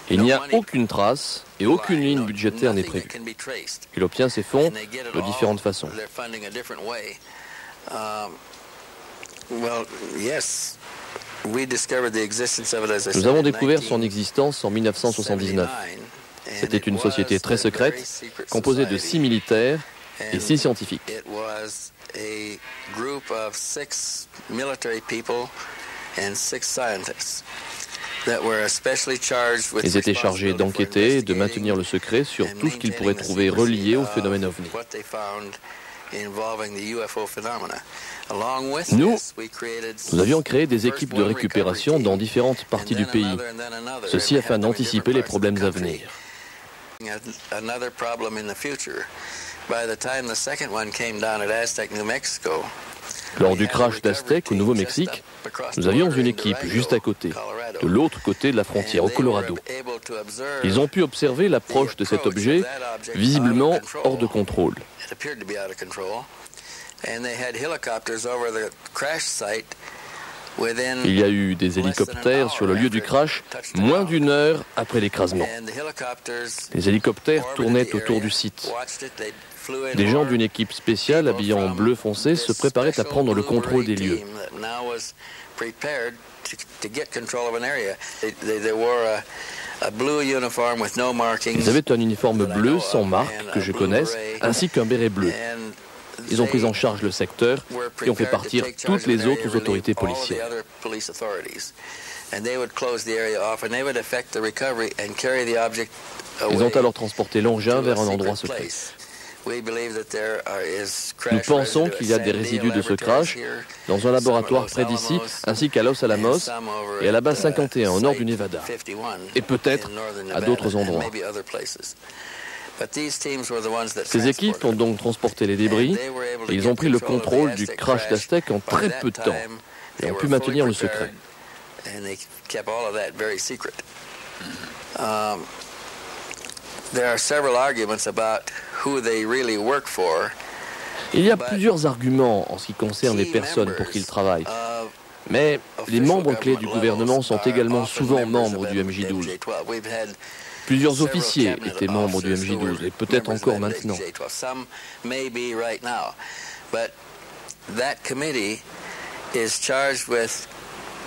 Speaker 3: Il n'y a aucune trace et aucune ligne budgétaire n'est prévue. Il obtient ses fonds de différentes façons. Nous avons découvert son existence en 1979. C'était une société très secrète, composée de 6 militaires et 6 scientifiques. Ils étaient chargés d'enquêter et de maintenir le secret sur tout ce qu'ils pourraient trouver relié au phénomène OVNI. Nous avions créé des équipes de récupération dans différentes parties du pays, ceci afin d'anticiper les problèmes à venir. Lors du crash d'Aztec au Nouveau-Mexique, nous avions une équipe juste à côté, de l'autre côté de la frontière, au Colorado. Ils ont pu observer l'approche de cet objet, visiblement hors de contrôle. Il y a eu des hélicoptères sur le lieu du crash moins d'1 heure après l'écrasement. Les hélicoptères tournaient autour du site. Des gens d'une équipe spéciale habillés en bleu foncé se préparaient à prendre le contrôle des lieux. Ils avaient un uniforme bleu sans marque que je connaisse, ainsi qu'un béret bleu. Ils ont pris en charge le secteur et ont fait partir toutes les autres autorités policières. Ils ont alors transporté l'engin vers un endroit secret. Nous pensons qu'il y a des résidus de ce crash dans un laboratoire près d'ici, ainsi qu'à Los Alamos et à la base 51 au nord du Nevada, et peut-être à d'autres endroits. Ces équipes ont donc transporté les débris et ils ont pris le contrôle du crash d'Aztec en très peu de temps et ont pu maintenir le secret. Il y a plusieurs arguments en ce qui concerne les personnes pour qui ils travaillent. Mais les membres clés du gouvernement sont également souvent membres du MJ12. Plusieurs officiers étaient membres du MJ12 et peut-être encore maintenant.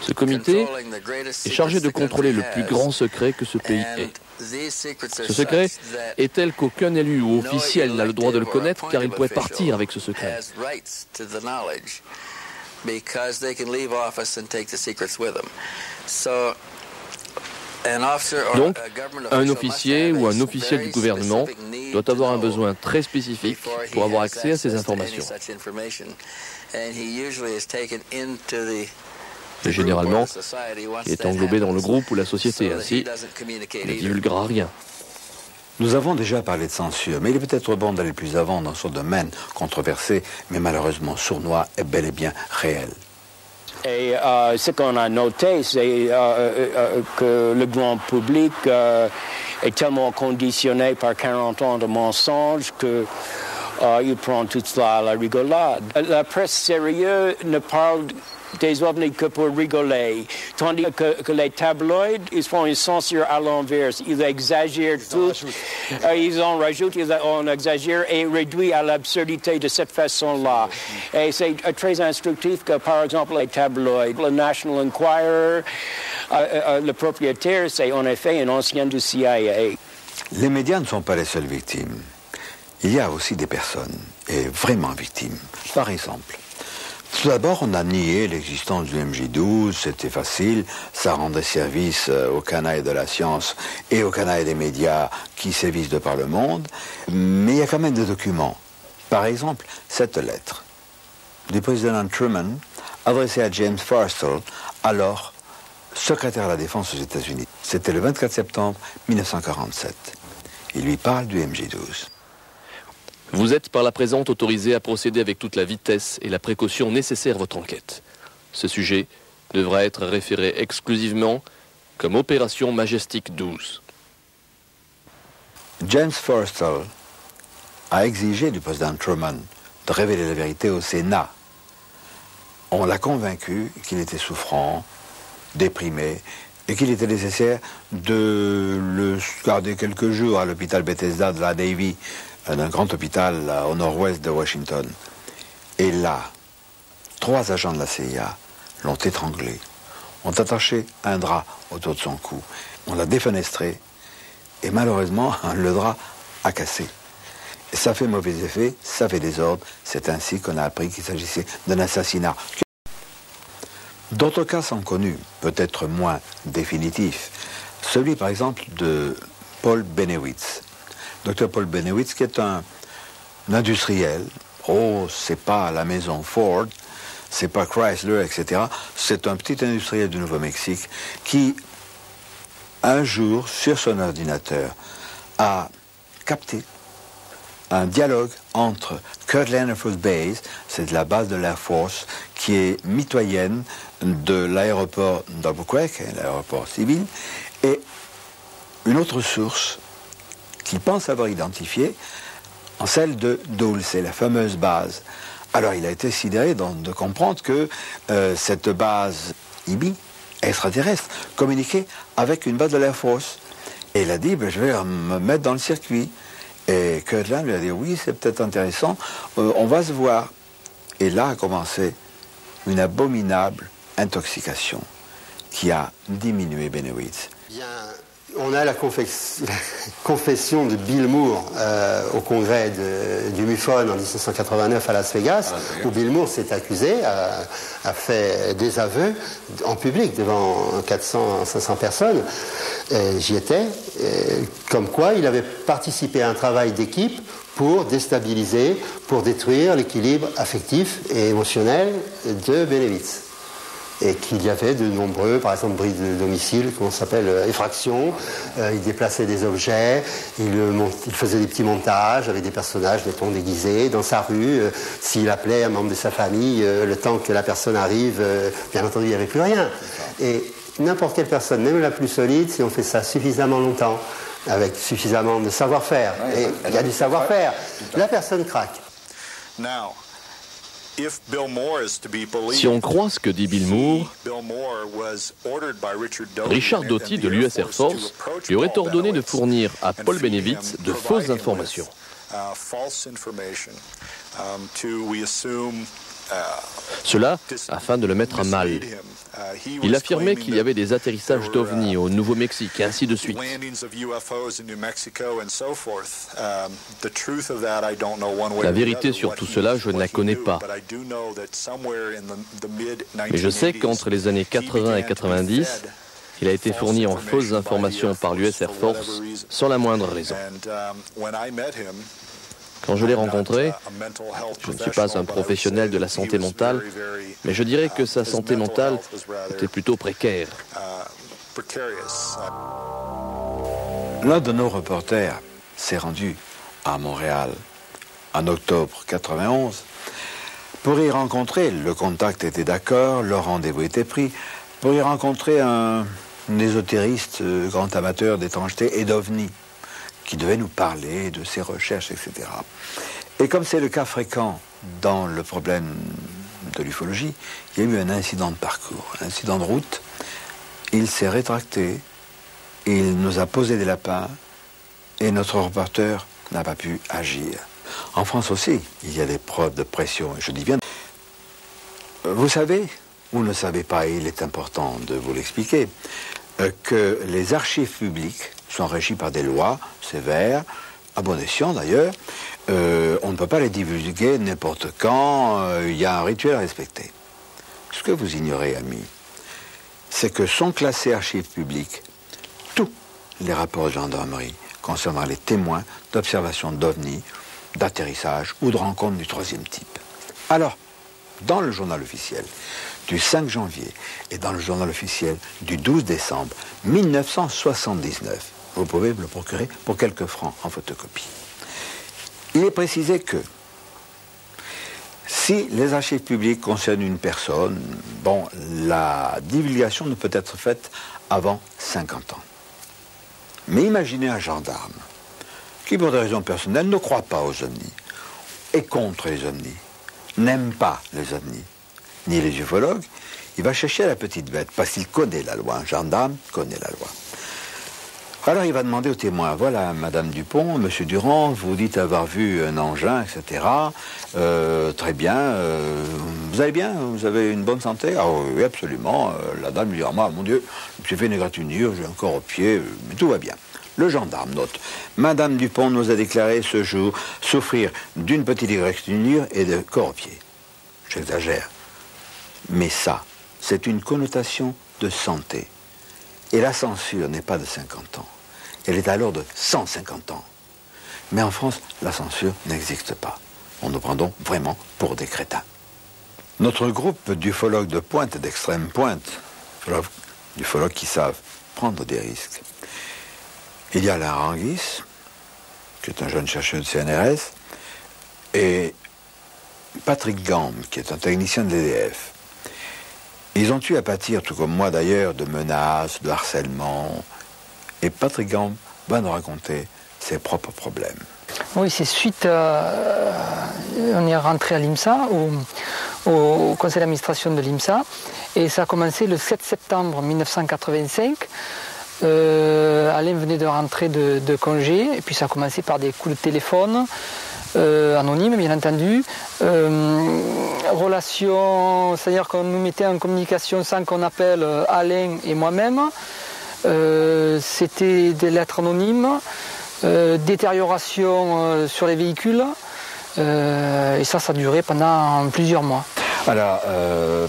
Speaker 3: Ce comité est chargé de contrôler le plus grand secret que ce pays ait. Ce secret est tel qu'aucun élu ou officiel n'a le droit de le connaître car il pourrait partir avec ce secret. Donc, un officier ou un officiel du gouvernement doit avoir un besoin très spécifique pour avoir accès à ces informations. Et généralement, il est englobé dans le groupe ou la société, ainsi, il ne divulguera rien.
Speaker 1: Nous avons déjà parlé de censure, mais il est peut-être bon d'aller plus avant dans ce domaine controversé, mais malheureusement sournois et bel et bien réel.
Speaker 7: Et ce qu'on a noté, c'est que le grand public est tellement conditionné par 40 ans de mensonges qu'il prend tout cela à la rigolade. La presse sérieuse ne parle des ovnis que pour rigoler, tandis que les tabloïds, ils font une censure à l'inverse. Ils exagèrent tout, ils en rajoutent, on exagère et réduit à l'absurdité de cette façon-là. Et c'est très instructif que, par exemple, les tabloïds, le National Enquirer, le propriétaire, c'est en effet un ancien du CIA.
Speaker 1: Les médias ne sont pas les seules victimes. Il y a aussi des personnes, et vraiment victimes. Par exemple, Tout d'abord, on a nié l'existence du MJ12, c'était facile, ça rendait service aux canailles de la science et aux canailles des médias qui sévissent de par le monde, mais il y a quand même des documents. Par exemple, cette lettre du président Truman adressée à James Forrestal, alors secrétaire à la Défense aux États-Unis. C'était le 24 septembre 1947. Il lui parle du MJ12.
Speaker 3: Vous êtes par la présente autorisé à procéder avec toute la vitesse et la précaution nécessaire à votre enquête. Ce sujet devra être référé exclusivement comme opération Majestic 12.
Speaker 1: James Forrestal a exigé du président Truman de révéler la vérité au Sénat. On l'a convaincu qu'il était souffrant, déprimé, et qu'il était nécessaire de le garder quelques jours à l'hôpital Bethesda de la Navy, d'un grand hôpital au nord-ouest de Washington. Et là, 3 agents de la CIA l'ont étranglé, ont attaché un drap autour de son cou, on l'a défenestré, et malheureusement, le drap a cassé. Et ça fait mauvais effet, ça fait désordre, c'est ainsi qu'on a appris qu'il s'agissait d'un assassinat. D'autres cas sont connus, peut-être moins définitifs. Celui, par exemple, de Paul Bennewitz. Dr Paul Bennewitz, qui est un industriel. Oh, c'est pas la maison Ford, c'est pas Chrysler, etc. C'est un petit industriel du Nouveau-Mexique qui, un jour, sur son ordinateur, a capté un dialogue entre Kirtland Air Force Base, c'est la base de l'Air Force, qui est mitoyenne de l'aéroport d'Albuquerque, l'aéroport civil, et une autre source qu'il pense avoir identifiée en celle de Dulce, la fameuse base. Alors il a été sidéré de comprendre que cette base IBI, extraterrestre, communiquait avec une base de l'Air Force. Et il a dit, je vais me mettre dans le circuit. Et Kirtland lui a dit, oui, c'est peut-être intéressant, on va se voir. Et là a commencé une abominable intoxication qui a diminué Bennewitz.
Speaker 4: Bien, on a la confession de Bill Moore au congrès du MUFON en 1989 à Las Vegas, où Bill Moore s'est accusé, a fait des aveux en public devant 400-500 personnes. J'y étais, comme quoi il avait participé à un travail d'équipe pour déstabiliser, pour détruire l'équilibre affectif et émotionnel de Bennewitz. Et qu'il y avait de nombreux, par exemple, bris de domicile, comment ça s'appelle, effractions. Il déplaçait des objets, il faisait des petits montages avec des personnages, mettons, déguisés dans sa rue. S'il appelait un membre de sa famille, le temps que la personne arrive, bien entendu, il n'y avait plus rien. Et n'importe quelle personne, même la plus solide, si on fait ça suffisamment longtemps, avec suffisamment de savoir-faire, et il y a du savoir-faire, la personne craque.
Speaker 3: Si on croit ce que dit Bill Moore, Richard Doty de l'US Air Force lui aurait ordonné de fournir à Paul Bennewitz de fausses informations. Cela afin de le mettre à mal. Il affirmait qu'il y avait des atterrissages d'OVNI au Nouveau-Mexique et ainsi de suite. La vérité sur tout cela, je ne la connais pas. Mais je sais qu'entre les années 80 et 90, il a été fourni en fausses informations par l'US Air Force sans la moindre raison. Quand je l'ai rencontré, je ne suis pas un professionnel de la santé mentale, mais je dirais que sa santé mentale était plutôt précaire.
Speaker 1: L'un de nos reporters s'est rendu à Montréal en octobre 91 pour y rencontrer, le contact était d'accord, le rendez-vous était pris, pour y rencontrer un ésotériste, grand amateur d'étrangeté et d'OVNI, qui devait nous parler de ses recherches, etc. Et comme c'est le cas fréquent dans le problème de l'ufologie, il y a eu un incident de parcours, un incident de route. Il s'est rétracté, il nous a posé des lapins, et notre reporter n'a pas pu agir. En France aussi, il y a des preuves de pression, et je dis bien... Vous savez, vous ne savez pas, et il est important de vous l'expliquer, que les archives publiques sont régies par des lois sévères, à bon escient d'ailleurs. on ne peut pas les divulguer n'importe quand, il y a un rituel à respecter. Ce que vous ignorez, amis, c'est que sont classés archives publiques tous les rapports de gendarmerie concernant les témoins d'observation d'OVNI, d'atterrissage ou de rencontres du troisième type. Alors, dans le journal officiel du 5 janvier et dans le journal officiel du 12 décembre 1979, vous pouvez me le procurer pour quelques francs en photocopie. Il est précisé que si les archives publiques concernent une personne, bon, la divulgation ne peut être faite avant 50 ans. Mais imaginez un gendarme qui, pour des raisons personnelles, ne croit pas aux ovnis, est contre les ovnis, n'aime pas les ovnis, ni les ufologues, il va chercher la petite bête, parce qu'il connaît la loi, un gendarme connaît la loi. Alors il va demander au témoin, voilà, Madame Dupont, Monsieur Durand, vous dites avoir vu un engin, etc. Très bien, vous allez bien? Vous avez une bonne santé? Ah oui, absolument. La dame lui dit, ah, moi, mon Dieu, j'ai fait une égratignure, j'ai encore au pied, mais tout va bien. Le gendarme note, Madame Dupont nous a déclaré ce jour souffrir d'une petite égratignure et de corps au pied. J'exagère. Mais ça, c'est une connotation de santé. Et la censure n'est pas de 50 ans. Elle est alors de 150 ans. Mais en France, la censure n'existe pas. On nous prend donc vraiment pour des crétins. Notre groupe d'ufologues de pointe et d'extrême pointe, d'ufologues qui savent prendre des risques. Il y a Alain Ranguis, qui est un jeune chercheur de CNRS, et Patrick Gambe, qui est un technicien de l'EDF. Ils ont eu à pâtir, tout comme moi d'ailleurs, de menaces, de harcèlement. Et Patrick Gambe va nous raconter ses propres problèmes.
Speaker 10: Oui, c'est suite on est rentré à l'IMSA, au conseil d'administration de l'IMSA, et ça a commencé le 7 septembre 1985. Alain venait de rentrer de congé, et puis ça a commencé par des coups de téléphone, anonymes bien entendu. Relation, c'est-à-dire qu'on nous mettait en communication sans qu'on appelle Alain et moi-même. C'était des lettres anonymes, détérioration sur les véhicules, et ça a duré pendant plusieurs mois.
Speaker 1: Alors,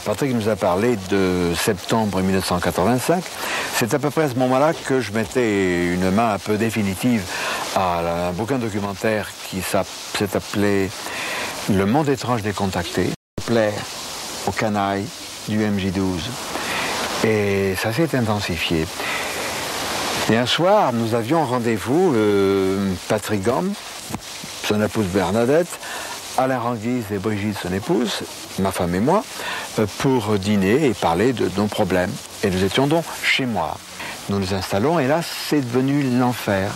Speaker 1: Patrick nous a parlé de septembre 1985. C'est à peu près à ce moment-là que je mettais une main un peu définitive à un bouquin documentaire qui s'est appelé « Le monde étrange des contactés », plaire aux canailles du MJ12. Et ça s'est intensifié. Et un soir, nous avions rendez-vous, Patrick Gambe, son épouse Bernadette, Alain Ranguis et Brigitte, son épouse, ma femme et moi, pour dîner et parler de nos problèmes. Et nous étions donc chez moi. Nous nous installons et là, c'est devenu l'enfer.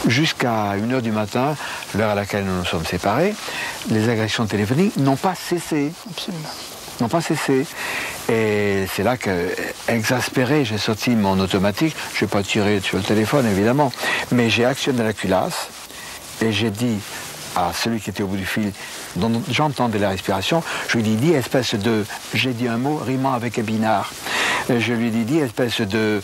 Speaker 1: Jusqu'à 1h du matin, l'heure à laquelle nous nous sommes séparés, les agressions téléphoniques n'ont pas cessé.
Speaker 10: Absolument.
Speaker 1: N'ont pas cessé. Et c'est là que, exaspéré, j'ai sorti mon automatique. Je n'ai pas tiré sur le téléphone, évidemment, mais j'ai actionné la culasse et j'ai dit à celui qui était au bout du fil, dont j'entendais la respiration, je lui ai dit, espèce de... J'ai dit un mot rimant avec épinard. Je lui ai dit, espèce de...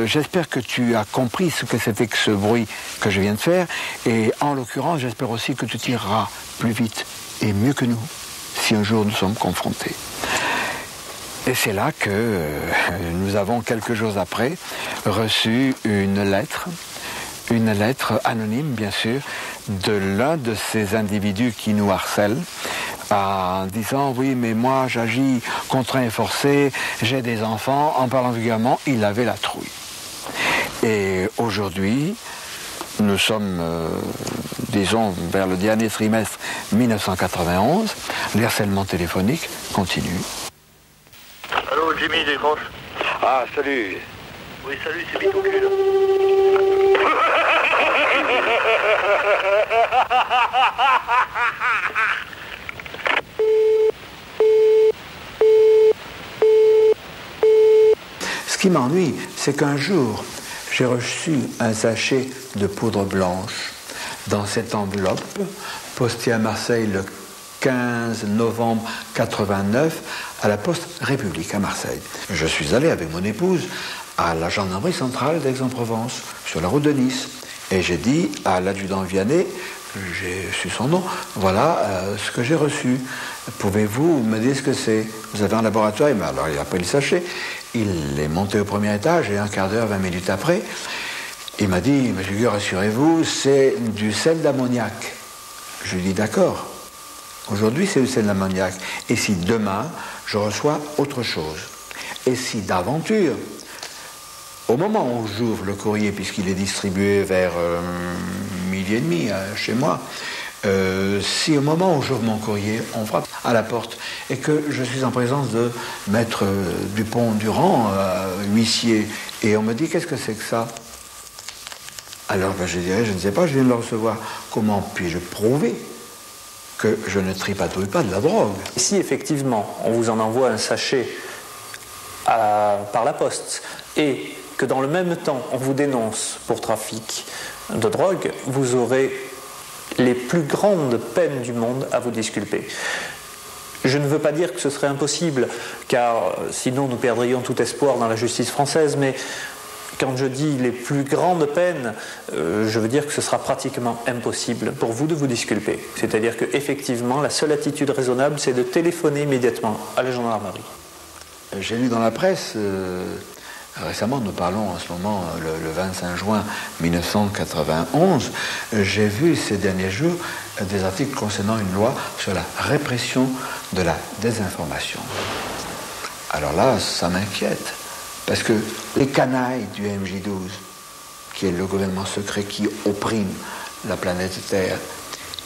Speaker 1: j'espère que tu as compris ce que c'était que ce bruit que je viens de faire, et en l'occurrence, j'espère aussi que tu tireras plus vite et mieux que nous, si un jour nous sommes confrontés. Et c'est là que nous avons, quelques jours après, reçu une lettre anonyme, bien sûr, de l'un de ces individus qui nous harcèlent, en disant, oui, mais moi, j'agis contraint et forcé, j'ai des enfants. En parlant vulgairement, il avait la trouille. Et aujourd'hui, nous sommes, disons, vers le dernier trimestre 1991, les harcèlements téléphoniques continuent.
Speaker 11: Allô, Jimmy, décroche.
Speaker 1: Ah, salut.
Speaker 11: Oui, salut, c'est Bitocul.
Speaker 1: Ce qui m'ennuie, c'est qu'un jour, j'ai reçu un sachet de poudre blanche dans cette enveloppe, postée à Marseille le 15 novembre 89, à la Poste République à Marseille. Je suis allé avec mon épouse à la gendarmerie centrale d'Aix-en-Provence, sur la route de Nice. Et j'ai dit à l'adjudant Vianney, J'ai su son nom. Voilà ce que j'ai reçu. Pouvez-vous me dire ce que c'est? Vous avez un laboratoire? Alors il a pris le sachet. Il est monté au premier étage et un quart d'heure, 20 minutes après, il m'a dit, M. Gueux, rassurez-vous, c'est du sel d'ammoniac. Je lui ai dit, d'accord. Aujourd'hui, c'est du sel d'ammoniac. Et si demain, je reçois autre chose? Et si d'aventure, au moment où j'ouvre le courrier, puisqu'il est distribué vers 12h30 chez moi, si au moment où j'ouvre mon courrier, on frappe à la porte et que je suis en présence de maître Dupont-Durand, huissier, et on me dit, qu'est-ce que c'est que ça? Alors je dirais, je ne sais pas, je viens de le recevoir. Comment puis-je prouver que je ne tripatouille pas de la drogue?
Speaker 2: Si effectivement on vous en envoie un sachet par la poste et que dans le même temps on vous dénonce pour trafic de drogue, vous aurez les plus grandes peines du monde à vous disculper. Je ne veux pas dire que ce serait impossible, car sinon nous perdrions tout espoir dans la justice française, mais quand je dis les plus grandes peines, je veux dire que ce sera pratiquement impossible pour vous de vous disculper. C'est-à-dire qu'effectivement, la seule attitude raisonnable, c'est de téléphoner immédiatement à la gendarmerie.
Speaker 1: J'ai lu dans la presse, récemment, nous parlons en ce moment, le 25 juin 1991, j'ai vu ces derniers jours des articles concernant une loi sur la répression de la désinformation. Alors là, ça m'inquiète. Parce que les canailles du MJ12, qui est le gouvernement secret qui opprime la planète Terre,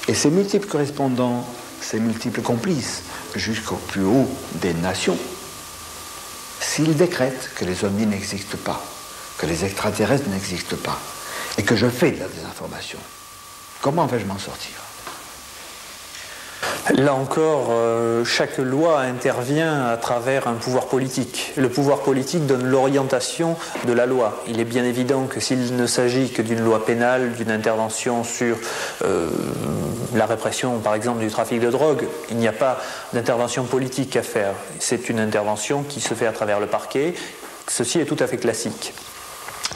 Speaker 1: et ses multiples correspondants, ses multiples complices, jusqu'au plus haut des nations, s'ils décrètent que les ovnis n'existent pas, que les extraterrestres n'existent pas, et que je fais de la désinformation, comment vais-je m'en sortir?
Speaker 2: Là encore, chaque loi intervient à travers un pouvoir politique. Le pouvoir politique donne l'orientation de la loi. Il est bien évident que s'il ne s'agit que d'une loi pénale, d'une intervention sur la répression, par exemple, du trafic de drogue, il n'y a pas d'intervention politique à faire. C'est une intervention qui se fait à travers le parquet. Ceci est tout à fait classique.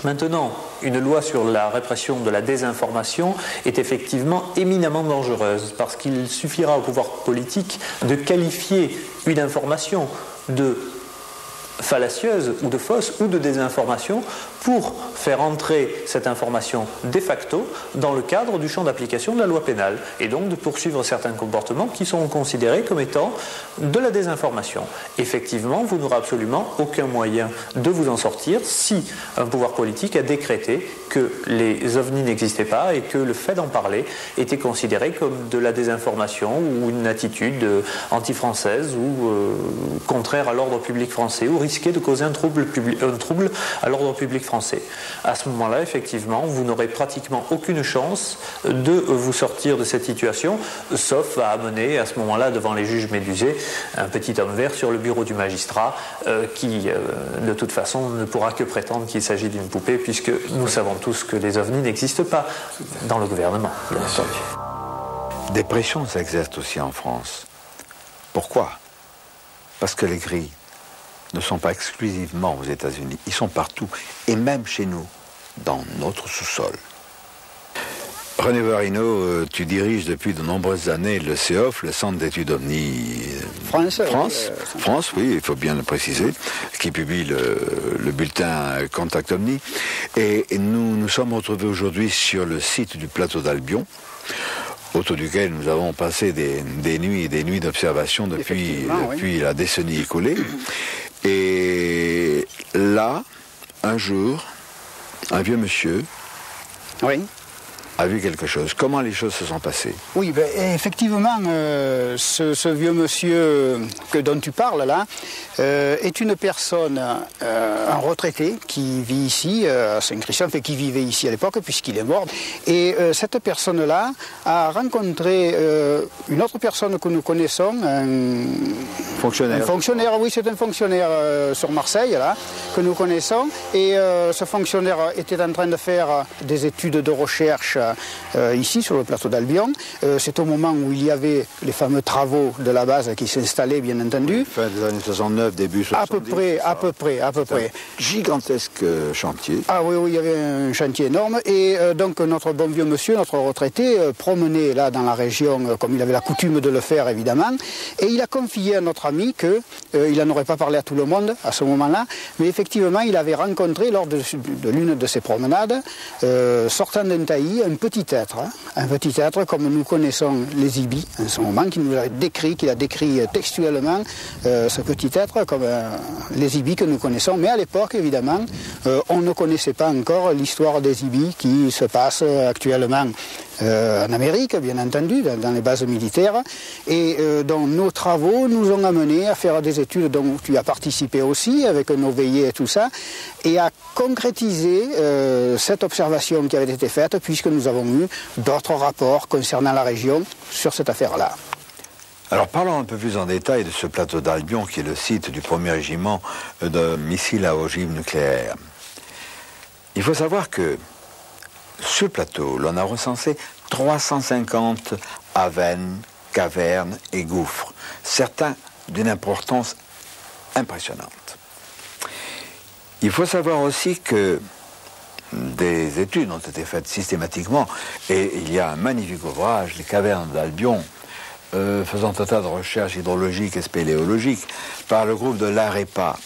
Speaker 2: Maintenant, une loi sur la répression de la désinformation est effectivement éminemment dangereuse parce qu'il suffira au pouvoir politique de qualifier une information de fallacieuse ou de fausse ou de désinformation pour faire entrer cette information de facto dans le cadre du champ d'application de la loi pénale et donc de poursuivre certains comportements qui sont considérés comme étant de la désinformation. Effectivement, vous n'aurez absolument aucun moyen de vous en sortir si un pouvoir politique a décrété que les ovnis n'existaient pas et que le fait d'en parler était considéré comme de la désinformation ou une attitude anti-française ou contraire à l'ordre public français ou risquait de causer un trouble à l'ordre public français. À ce moment-là, effectivement, vous n'aurez pratiquement aucune chance de vous sortir de cette situation, sauf à amener à ce moment-là devant les juges médusés un petit homme vert sur le bureau du magistrat qui, de toute façon, ne pourra que prétendre qu'il s'agit d'une poupée puisque nous savons tous que les ovnis n'existent pas dans le gouvernement, bien entendu.
Speaker 1: Des pressions s'exercent aussi en France. Pourquoi? Parce que les grilles ne sont pas exclusivement aux États-Unis, ils sont partout, et même chez nous, dans notre sous-sol. René Varino, tu diriges depuis de nombreuses années le CEOF, le Centre d'études OVNI France, oui, il faut bien le préciser, qui publie le bulletin Contact OVNI. Et nous nous sommes retrouvés aujourd'hui sur le site du plateau d'Albion, autour duquel nous avons passé des nuits et des nuits d'observation depuis la décennie écoulée. Et là, un jour, un vieux monsieur a vu quelque chose. Comment les choses se sont passées?
Speaker 12: Oui, ben, effectivement, ce vieux monsieur dont tu parles là est une personne, un retraité qui vit ici à Saint-Christophe et qui vivait ici à l'époque puisqu'il est mort. Et cette personne-là a rencontré une autre personne que nous connaissons, un fonctionnaire, oui, c'est un fonctionnaire sur Marseille là, que nous connaissons. Et ce fonctionnaire était en train de faire des études de recherche ici sur le plateau d'Albion. C'est au moment où il y avait les fameux travaux de la base qui s'installaient, bien entendu.
Speaker 1: Fin des années 69, début 70.
Speaker 12: À peu près.
Speaker 1: Gigantesque chantier.
Speaker 12: Ah oui, il y avait un chantier énorme. Et donc notre bon vieux monsieur, notre retraité, promenait là dans la région, comme il avait la coutume de le faire évidemment. Et il a confié à notre ami qu'il n'en aurait pas parlé à tout le monde à ce moment-là, mais effectivement il avait rencontré lors de l'une de ses promenades, sortant d'un taillis, un petit être comme nous connaissons les ibis en ce moment, qu'il a décrit textuellement ce petit être comme les ibis que nous connaissons. Mais à l'époque, évidemment, on ne connaissait pas encore l'histoire des ibis qui se passe actuellement en Amérique, bien entendu, dans les bases militaires. Et dont nos travaux nous ont amenés à faire des études dont tu as participé aussi, avec nos veillées et tout ça, et à concrétiser cette observation qui avait été faite, puisque nous avons eu d'autres rapports concernant la région sur cette affaire-là.
Speaker 1: Alors parlons un peu plus en détail de ce plateau d'Albion qui est le site du 1er régiment de missiles à ogive nucléaire. Il faut savoir que sur le plateau, l'on a recensé 350 avennes, cavernes et gouffres, certains d'une importance impressionnante. Il faut savoir aussi que des études ont été faites systématiquement, et il y a un magnifique ouvrage, Les cavernes d'Albion, faisant un tas de recherches hydrologiques et spéléologiques par le groupe de l'AREPA,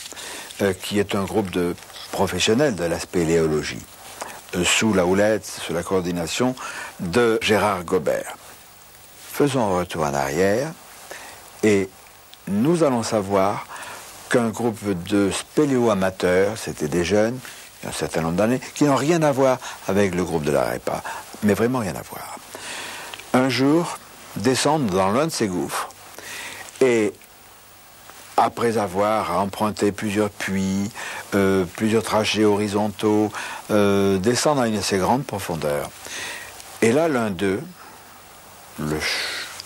Speaker 1: qui est un groupe de professionnels de la spéléologie, sous la houlette, sous la coordination de Gérard Gobert. Faisons un retour en arrière et nous allons savoir qu'un groupe de spéléo-amateurs, c'était des jeunes, il y a un certain nombre d'années, qui n'ont rien à voir avec le groupe de l'AREPA, mais vraiment rien à voir. Un jour, descendent dans l'un de ces gouffres et après avoir emprunté plusieurs puits, plusieurs trajets horizontaux, descendent à une assez grande profondeur. Et là, l'un d'eux, le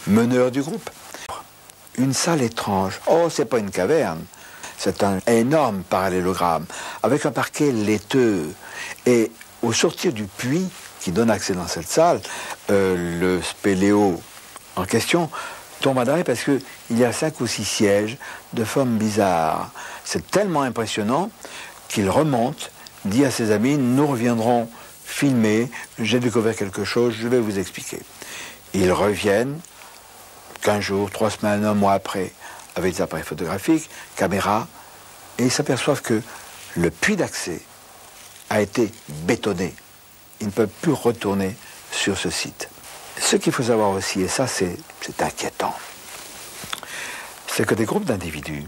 Speaker 1: meneur du groupe, une salle étrange. Oh, c'est pas une caverne, c'est un énorme parallélogramme avec un parquet laiteux. Et au sortir du puits qui donne accès dans cette salle, le spéléo en question tombe à l'arrêt parce qu'il y a 5 ou 6 sièges de formes bizarres. C'est tellement impressionnant qu'il remonte, dit à ses amis, nous reviendrons filmer, j'ai découvert quelque chose, je vais vous expliquer. Ils reviennent 15 jours, 3 semaines, 1 mois après, avec des appareils photographiques, caméras, et ils s'aperçoivent que le puits d'accès a été bétonné. Ils ne peuvent plus retourner sur ce site. Ce qu'il faut savoir aussi, et ça c'est inquiétant, c'est que des groupes d'individus,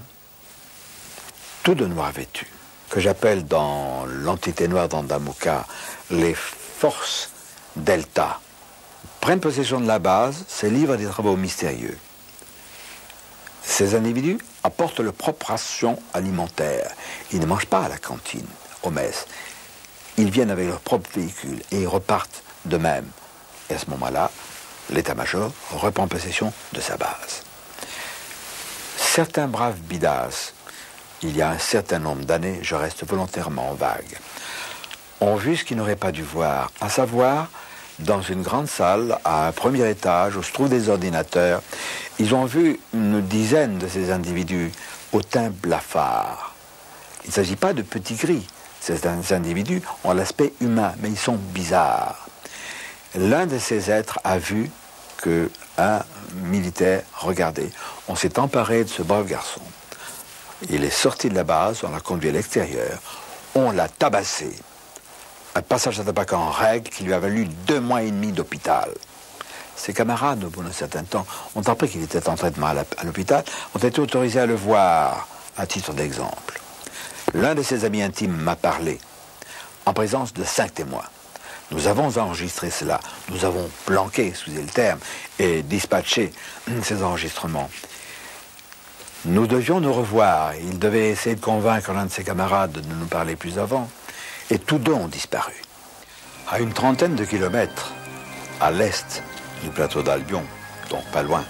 Speaker 1: tout de noir vêtus, que j'appelle dans l'entité noire d'Andamuka les forces delta, prennent possession de la base, se livrent à des travaux mystérieux. Ces individus apportent leur propre ration alimentaire. Ils ne mangent pas à la cantine, au mess. Ils viennent avec leur propre véhicule et ils repartent de même. Et à ce moment-là, l'état-major reprend possession de sa base. Certains braves bidas, il y a un certain nombre d'années, je reste volontairement vague, ont vu ce qu'ils n'auraient pas dû voir, à savoir, dans une grande salle, à un premier étage, où se trouvent des ordinateurs, ils ont vu une dizaine de ces individus au teint blafard. Il ne s'agit pas de petits gris. Ces individus ont l'aspect humain, mais ils sont bizarres. L'un de ces êtres a vu qu'un militaire, regardez, on s'est emparé de ce brave garçon. Il est sorti de la base, on l'a conduit à l'extérieur, on l'a tabassé. Un passage à tabac en règle qui lui a valu 2 mois et demi d'hôpital. Ses camarades, au bout d'un certain temps, ont appris qu'il était en traitement à l'hôpital, ont été autorisés à le voir, à titre d'exemple. L'un de ses amis intimes m'a parlé, en présence de 5 témoins. Nous avons enregistré cela, nous avons planqué, excusez le terme, et dispatché ces enregistrements. Nous devions nous revoir, il devait essayer de convaincre l'un de ses camarades de nous parler plus avant, et tous deux ont disparu. À une trentaine de kilomètres, à l'est du plateau d'Albion, donc pas loin,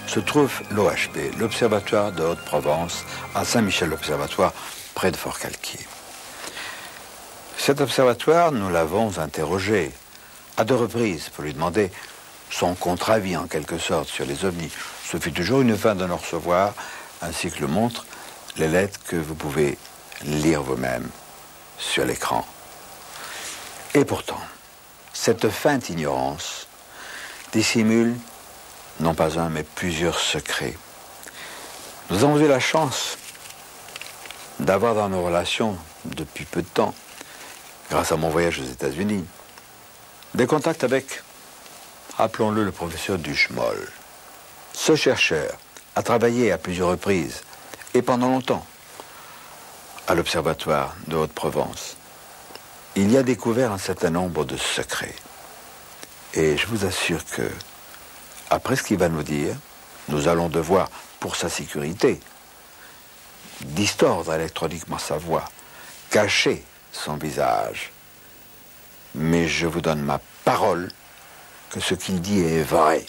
Speaker 1: se trouve l'OHP, l'Observatoire de Haute-Provence, à Saint-Michel-l'Observatoire, près de Fort-Calquier. Cet observatoire, nous l'avons interrogé à 2 reprises pour lui demander son contre-avis en quelque sorte sur les ovnis. Ce fut toujours une fin de nous recevoir, ainsi que le montrent les lettres que vous pouvez lire vous-même sur l'écran. Et pourtant, cette feinte ignorance dissimule non pas un, mais plusieurs secrets. Nous avons eu la chance d'avoir dans nos relations, depuis peu de temps, grâce à mon voyage aux États-Unis, des contacts avec, appelons-le le professeur Duchemol. Ce chercheur a travaillé à plusieurs reprises, et pendant longtemps, à l'Observatoire de Haute-Provence. Il y a découvert un certain nombre de secrets. Et je vous assure que, après ce qu'il va nous dire, nous allons devoir, pour sa sécurité, distordre électroniquement sa voix, cacher son visage. Mais je vous donne ma parole que ce qu'il dit est vrai.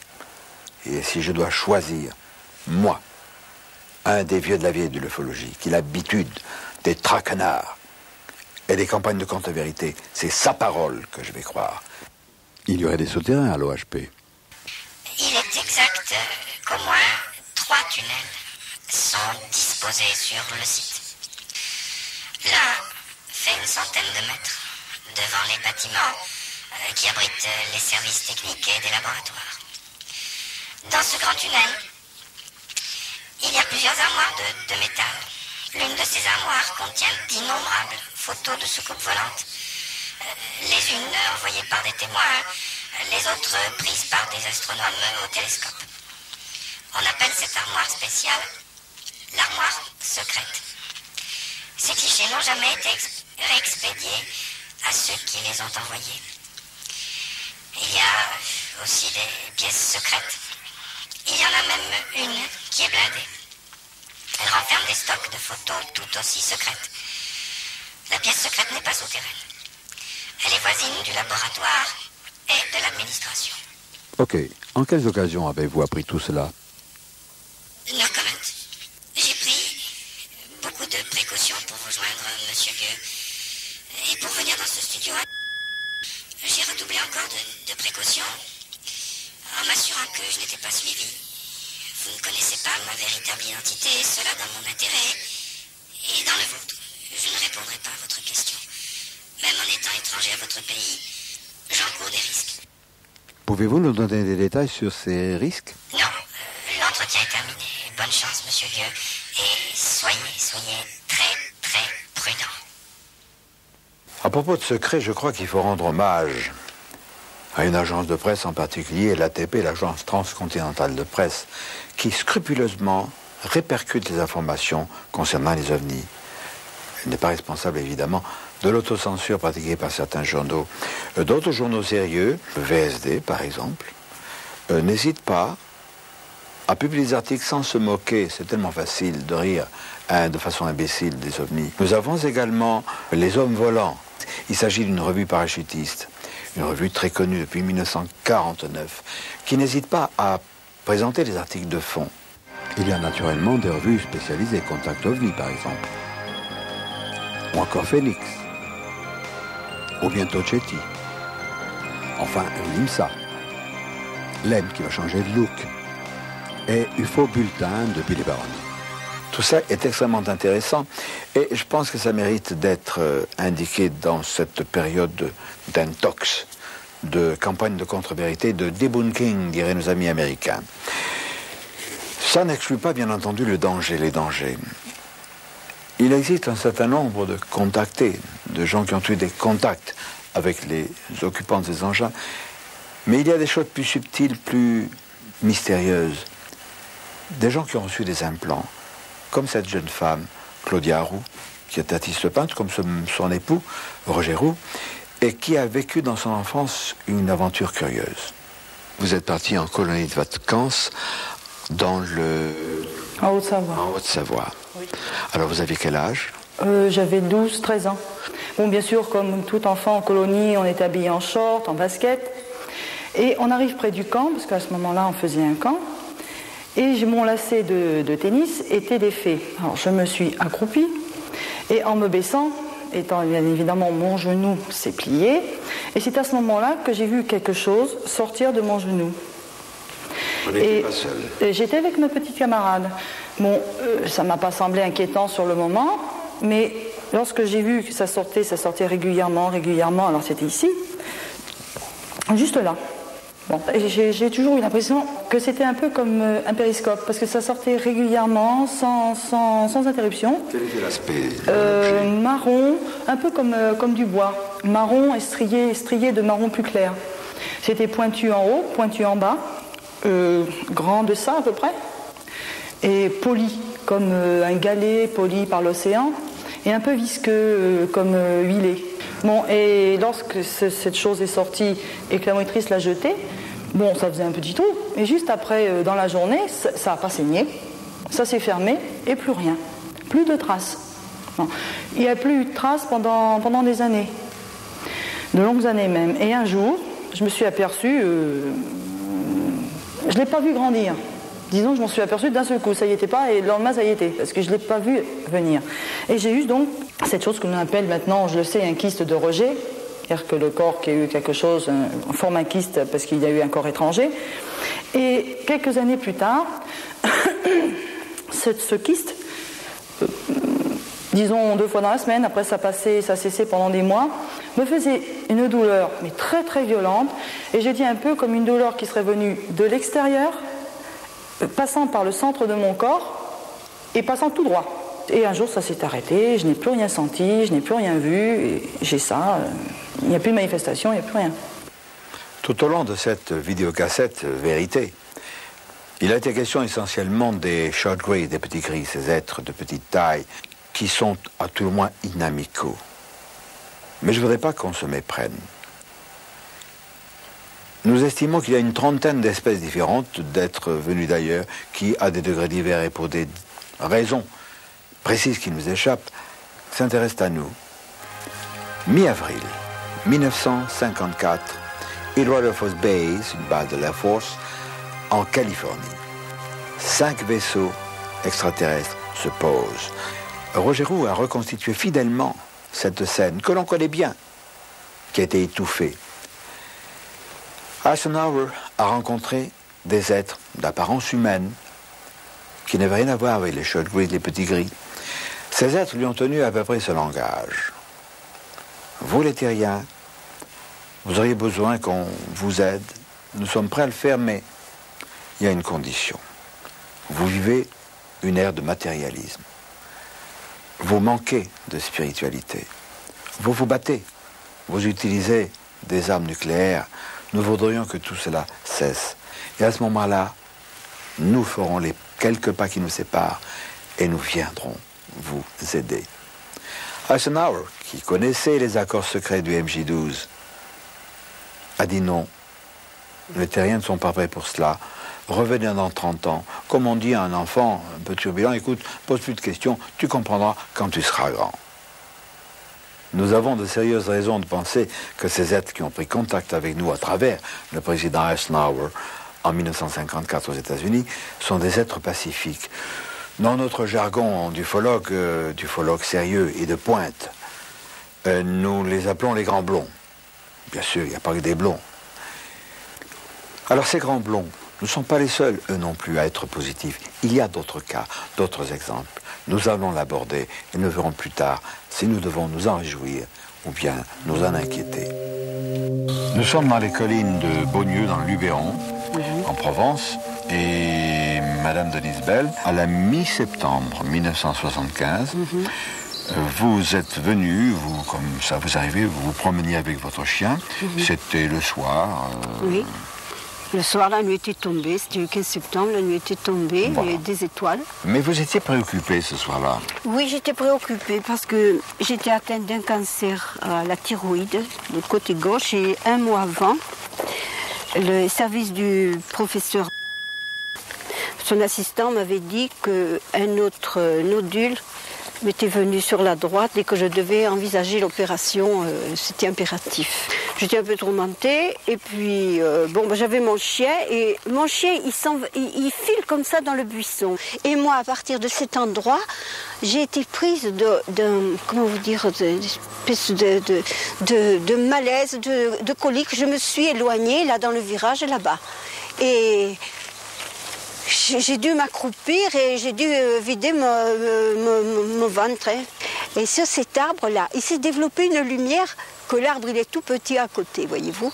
Speaker 1: Et si je dois choisir, moi, un des vieux de la vieille de l'ufologie, qui a l'habitude des traquenards et des campagnes de contre-vérité, c'est sa parole que je vais croire. Il y aurait des souterrains à l'OHP.
Speaker 13: Il est exact qu'au moins 3 tunnels sont disposés sur le site. L'un fait une centaine de mètres devant les bâtiments qui abritent les services techniques et des laboratoires. Dans ce grand tunnel, il y a plusieurs armoires de métal. L'une de ces armoires contient d'innombrables photos de soucoupes volantes. Les unes envoyées par des témoins, les autres prises par des astronomes au télescope. On appelle cette armoire spéciale l'armoire secrète. Ces clichés n'ont jamais été réexpédiés à ceux qui les ont envoyés. Il y a aussi des pièces secrètes. Il y en a même une qui est blindée. Elle renferme des stocks de photos tout aussi secrètes. La pièce secrète n'est pas souterraine. Elle est voisine du laboratoire et de l'administration.
Speaker 1: Ok. En quelles occasions avez-vous appris tout cela?
Speaker 13: No comment. J'ai pris beaucoup de précautions pour vous joindre, monsieur Gueux. Et pour venir dans ce studio, j'ai redoublé encore de précautions en m'assurant que je n'étais pas suivi. Vous ne connaissez pas ma véritable identité, cela dans mon intérêt et dans le vôtre. Je ne répondrai pas à votre question. Même en étant étranger à votre pays, j'encours des risques.
Speaker 1: Pouvez-vous nous donner des détails sur ces risques?
Speaker 13: Non, l'entretien est terminé. Bonne chance, monsieur Gueux. Et soyez très prudent.
Speaker 1: À propos de secrets, je crois qu'il faut rendre hommage à une agence de presse en particulier, l'ATP, l'agence transcontinentale de presse, qui scrupuleusement répercute les informations concernant les ovnis. Elle n'est pas responsable, évidemment, de l'autocensure pratiquée par certains journaux. D'autres journaux sérieux, le VSD par exemple, n'hésitent pas à publier des articles sans se moquer. C'est tellement facile de rire de façon imbécile des ovnis. Nous avons également Les Hommes Volants. Il s'agit d'une revue parachutiste, une revue très connue depuis 1949, qui n'hésite pas à présenter des articles de fond. Il y a naturellement des revues spécialisées, Contact OVNI par exemple, ou encore Phoenix, ou bientôt Chetty, enfin l'IMSA, l'EM qui va changer de look, et UFO Bulletin de Billy Baroni. Tout ça est extrêmement intéressant et je pense que ça mérite d'être indiqué dans cette période d'intox, de campagne de contre-vérité, de debunking, diraient nos amis américains. Ça n'exclut pas, bien entendu, les dangers. Il existe un certain nombre de contactés, de gens qui ont eu des contacts avec les occupants de ces engins, mais il y a des choses plus subtiles, plus mystérieuses. Des gens qui ont reçu des implants, comme cette jeune femme, Claudia Roux, qui est artiste peintre, comme son époux, Roger Roux, et qui a vécu dans son enfance une aventure curieuse. Vous êtes parti en colonie de vacances en
Speaker 14: Haute-Savoie.
Speaker 1: En Haute-Savoie.
Speaker 14: Oui.
Speaker 1: Alors vous aviez quel âge?
Speaker 14: J'avais 12-13 ans. Bon, bien sûr, comme tout enfant en colonie, on était habillé en short, en basket. Et on arrive près du camp, parce qu'à ce moment-là, on faisait un camp. Et mon lacet de tennis était défait. Alors je me suis accroupie et en me baissant, étant bien évidemment mon genou s'est plié Et c'est à ce moment-là que j'ai vu quelque chose sortir de mon genou.
Speaker 1: Vous n'étiez pas seule.
Speaker 14: J'étais avec ma petite camarade. Bon, ça ne m'a pas semblé inquiétant sur le moment, mais lorsque j'ai vu que ça sortait régulièrement, alors c'était ici, juste là. Bon, j'ai toujours eu l'impression que c'était un peu comme un périscope, parce que ça sortait régulièrement, sans interruption.
Speaker 1: Quel était l'aspect
Speaker 14: marron, un peu comme du bois. Marron strié de marron plus clair. C'était pointu en haut, pointu en bas, grand de ça à peu près, et poli, comme un galet poli par l'océan, et un peu visqueux, comme huilé. Bon, et lorsque cette chose est sortie et que la monitrice l'a jetée, bon, ça faisait un petit trou, et juste après, dans la journée, ça n'a pas saigné, ça s'est fermé, et plus rien, plus de traces. Bon. Il n'y a plus eu de traces pendant des années, de longues années même. Et un jour, je me suis aperçue, je ne l'ai pas vu grandir. Disons que je m'en suis aperçue d'un seul coup, ça y était pas, et le lendemain ça y était, parce que je ne l'ai pas vu venir. Et j'ai eu donc cette chose que l'on appelle maintenant, je le sais, un kyste de rejet, c'est-à-dire que le corps qui a eu quelque chose forme un kyste parce qu'il y a eu un corps étranger. Et quelques années plus tard, ce kyste, disons 2 fois dans la semaine, après ça cessait pendant des mois, me faisait une douleur, mais très très violente, et j'ai dit un peu comme une douleur qui serait venue de l'extérieur, passant par le centre de mon corps et passant tout droit. Et un jour ça s'est arrêté, je n'ai plus rien senti, je n'ai plus rien vu, et j'ai ça, il n'y a plus de manifestation, il n'y a plus rien.
Speaker 1: Tout au long de cette vidéocassette Vérité, il a été question essentiellement des short greys, des petits gris, ces êtres de petite taille, qui sont à tout le moins inamicaux. Mais je ne voudrais pas qu'on se méprenne. Nous estimons qu'il y a une trentaine d'espèces différentes d'êtres venus d'ailleurs qui, à des degrés divers et pour des raisons précises qui nous échappent, s'intéressent à nous. Mi-avril 1954, Rutherford Base, une base de l'Air Force, en Californie. 5 vaisseaux extraterrestres se posent. Roger Roux a reconstitué fidèlement cette scène que l'on connaît bien, qui a été étouffée. Eisenhower a rencontré des êtres d'apparence humaine qui n'avaient rien à voir avec les short gris, les petits gris. Ces êtres lui ont tenu à peu près ce langage. Vous les terriens, vous auriez besoin qu'on vous aide. Nous sommes prêts à le faire, mais il y a une condition. Vous vivez une ère de matérialisme. Vous manquez de spiritualité. Vous vous battez. Vous utilisez des armes nucléaires. Nous voudrions que tout cela cesse. Et à ce moment-là, nous ferons les quelques pas qui nous séparent et nous viendrons vous aider. Eisenhower, qui connaissait les accords secrets du MJ-12, a dit non. Les terriens ne sont pas prêts pour cela. Revenez dans 30 ans. Comme on dit à un enfant un peu turbulent, écoute, pose plus de questions, tu comprendras quand tu seras grand. Nous avons de sérieuses raisons de penser que ces êtres qui ont pris contact avec nous à travers le président Eisenhower en 1954 aux États-Unis sont des êtres pacifiques. Dans notre jargon d'ufologue sérieux et de pointe, nous les appelons les grands blonds. Bien sûr, il n'y a pas que des blonds. Alors ces grands blonds ne sont pas les seuls, eux non plus, à être positifs. Il y a d'autres cas, d'autres exemples. Nous allons l'aborder et nous verrons plus tard si nous devons nous en réjouir ou bien nous en inquiéter. Nous sommes dans les collines de Beaunieu, dans le Luberon, en Provence, et Madame Denise Bell, à la mi-septembre 1975, vous êtes venue, vous, comme ça vous arrivez, vous vous promeniez avec votre chien, c'était le soir.
Speaker 15: Oui. Le soir, la nuit était tombée, c'était le 15 septembre, la nuit était tombée, il y avait des étoiles.
Speaker 1: Mais vous étiez préoccupée ce soir-là?
Speaker 15: Oui, j'étais préoccupée parce que j'étais atteinte d'un cancer à la thyroïde, du côté gauche, et un mois avant, le service du professeur, son assistant m'avait dit qu'un autre nodule m'était venu sur la droite et que je devais envisager l'opération, c'était impératif. J'étais un peu tourmentée. Et puis, j'avais mon chien. Et mon chien, il file comme ça dans le buisson. Et moi, à partir de cet endroit, j'ai été prise comment vous dire, d'espèce de malaise, de colique. Je me suis éloignée, là, dans le virage, là-bas. Et j'ai dû m'accroupir et j'ai dû vider mon ventre. Et sur cet arbre-là, il s'est développé une lumière, que l'arbre il est tout petit à côté, voyez-vous.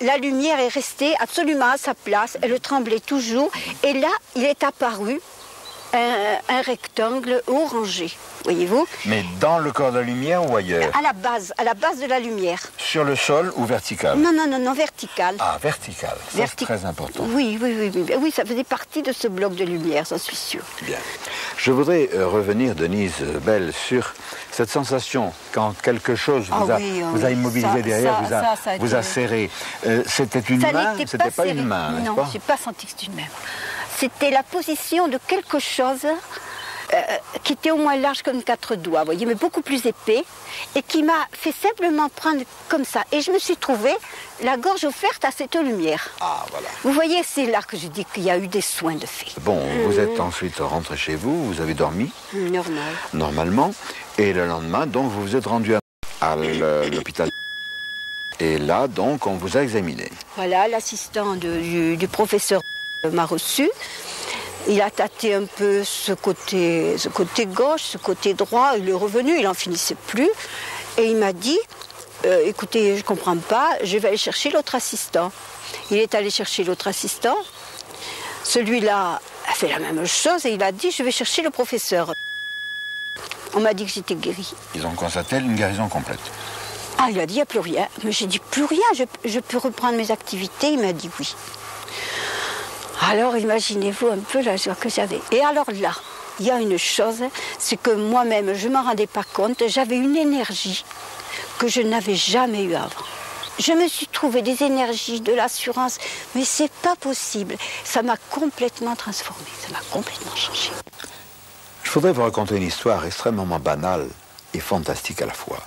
Speaker 15: La lumière est restée absolument à sa place, elle tremblait toujours. Et là, il est apparu un rectangle orangé, voyez-vous.
Speaker 1: Mais dans le corps de la lumière ou ailleurs?
Speaker 15: À la base de la lumière.
Speaker 1: Sur le sol ou vertical?
Speaker 15: Non, vertical.
Speaker 1: Ah, vertical, ça c'est très important.
Speaker 15: Oui, ça faisait partie de ce bloc de lumière, j'en suis sûre.
Speaker 1: Bien. Je voudrais revenir, Denise Bell, sur cette sensation quand quelque chose vous a immobilisé derrière, vous a serré. C'était une main? C'était pas une main, n'est-ce pas?
Speaker 15: Non, je n'ai pas senti que c'était une main. C'était la position de quelque chose qui était au moins large comme 4 doigts, vous voyez, mais beaucoup plus épais, et qui m'a fait simplement prendre comme ça. Et je me suis trouvée la gorge offerte à cette lumière.
Speaker 1: Ah, voilà.
Speaker 15: Vous voyez, c'est là que je dis qu'il y a eu des soins de fait.
Speaker 1: Bon, vous êtes ensuite rentré chez vous, vous avez dormi?
Speaker 15: Normal.
Speaker 1: Normalement. Et le lendemain, donc, vous vous êtes rendu à l'hôpital. Et là, donc, on vous a examiné.
Speaker 15: Voilà, l'assistant du professeur m'a reçu. Il a tâté un peu ce côté gauche, ce côté droit. Il est revenu, il n'en finissait plus. Et il m'a dit, écoutez, je ne comprends pas, je vais aller chercher l'autre assistant. Il est allé chercher l'autre assistant. Celui-là a fait la même chose et il a dit, je vais chercher le professeur. On m'a dit que j'étais guérie.
Speaker 1: Ils ont constaté une guérison complète.
Speaker 15: Ah, il a dit, il n'y a plus rien. Mais j'ai dit, plus rien, je peux reprendre mes activités. Il m'a dit oui. Alors imaginez-vous un peu la joie que j'avais. Et alors là, il y a une chose, c'est que moi-même, je ne m'en rendais pas compte, j'avais une énergie que je n'avais jamais eue avant. Je me suis trouvé des énergies, de l'assurance, mais c'est pas possible. Ça m'a complètement transformée, ça m'a complètement changé.
Speaker 1: Je voudrais vous raconter une histoire extrêmement banale et fantastique à la fois.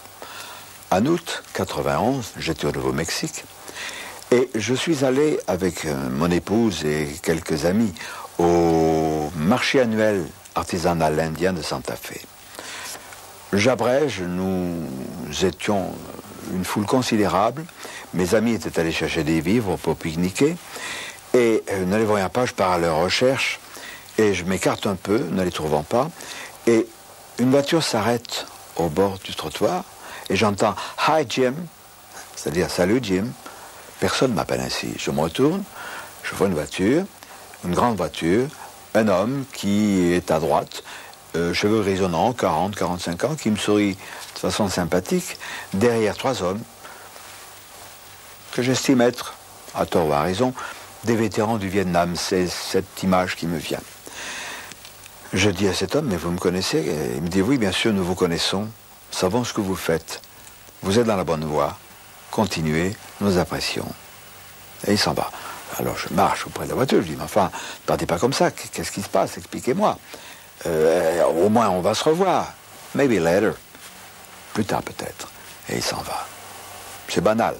Speaker 1: En août 91, j'étais au Nouveau-Mexique. Et je suis allé avec mon épouse et quelques amis au marché annuel artisanal indien de Santa Fe. J'abrège, nous étions une foule considérable. Mes amis étaient allés chercher des vivres pour pique-niquer. Et ne les voyant pas, je pars à leur recherche et je m'écarte un peu, ne les trouvant pas. Et une voiture s'arrête au bord du trottoir et j'entends « Hi Jim », c'est-à-dire « Salut Jim ». Personne ne m'appelle ainsi. Je me retourne, je vois une voiture, une grande voiture, un homme qui est à droite, cheveux grisonnants, 40, 45 ans, qui me sourit de façon sympathique, derrière 3 hommes que j'estime être, à tort ou à raison, des vétérans du Vietnam. C'est cette image qui me vient. Je dis à cet homme, mais vous me connaissez? Et il me dit, oui, bien sûr, nous vous connaissons, nous savons ce que vous faites. Vous êtes dans la bonne voie. Continuez, nous apprécions. Et il s'en va. Alors je marche auprès de la voiture, je dis, mais enfin, ne partez pas comme ça, qu'est-ce qui se passe? Expliquez-moi. Au moins on va se revoir. Maybe later. Plus tard peut-être. Et il s'en va. C'est banal.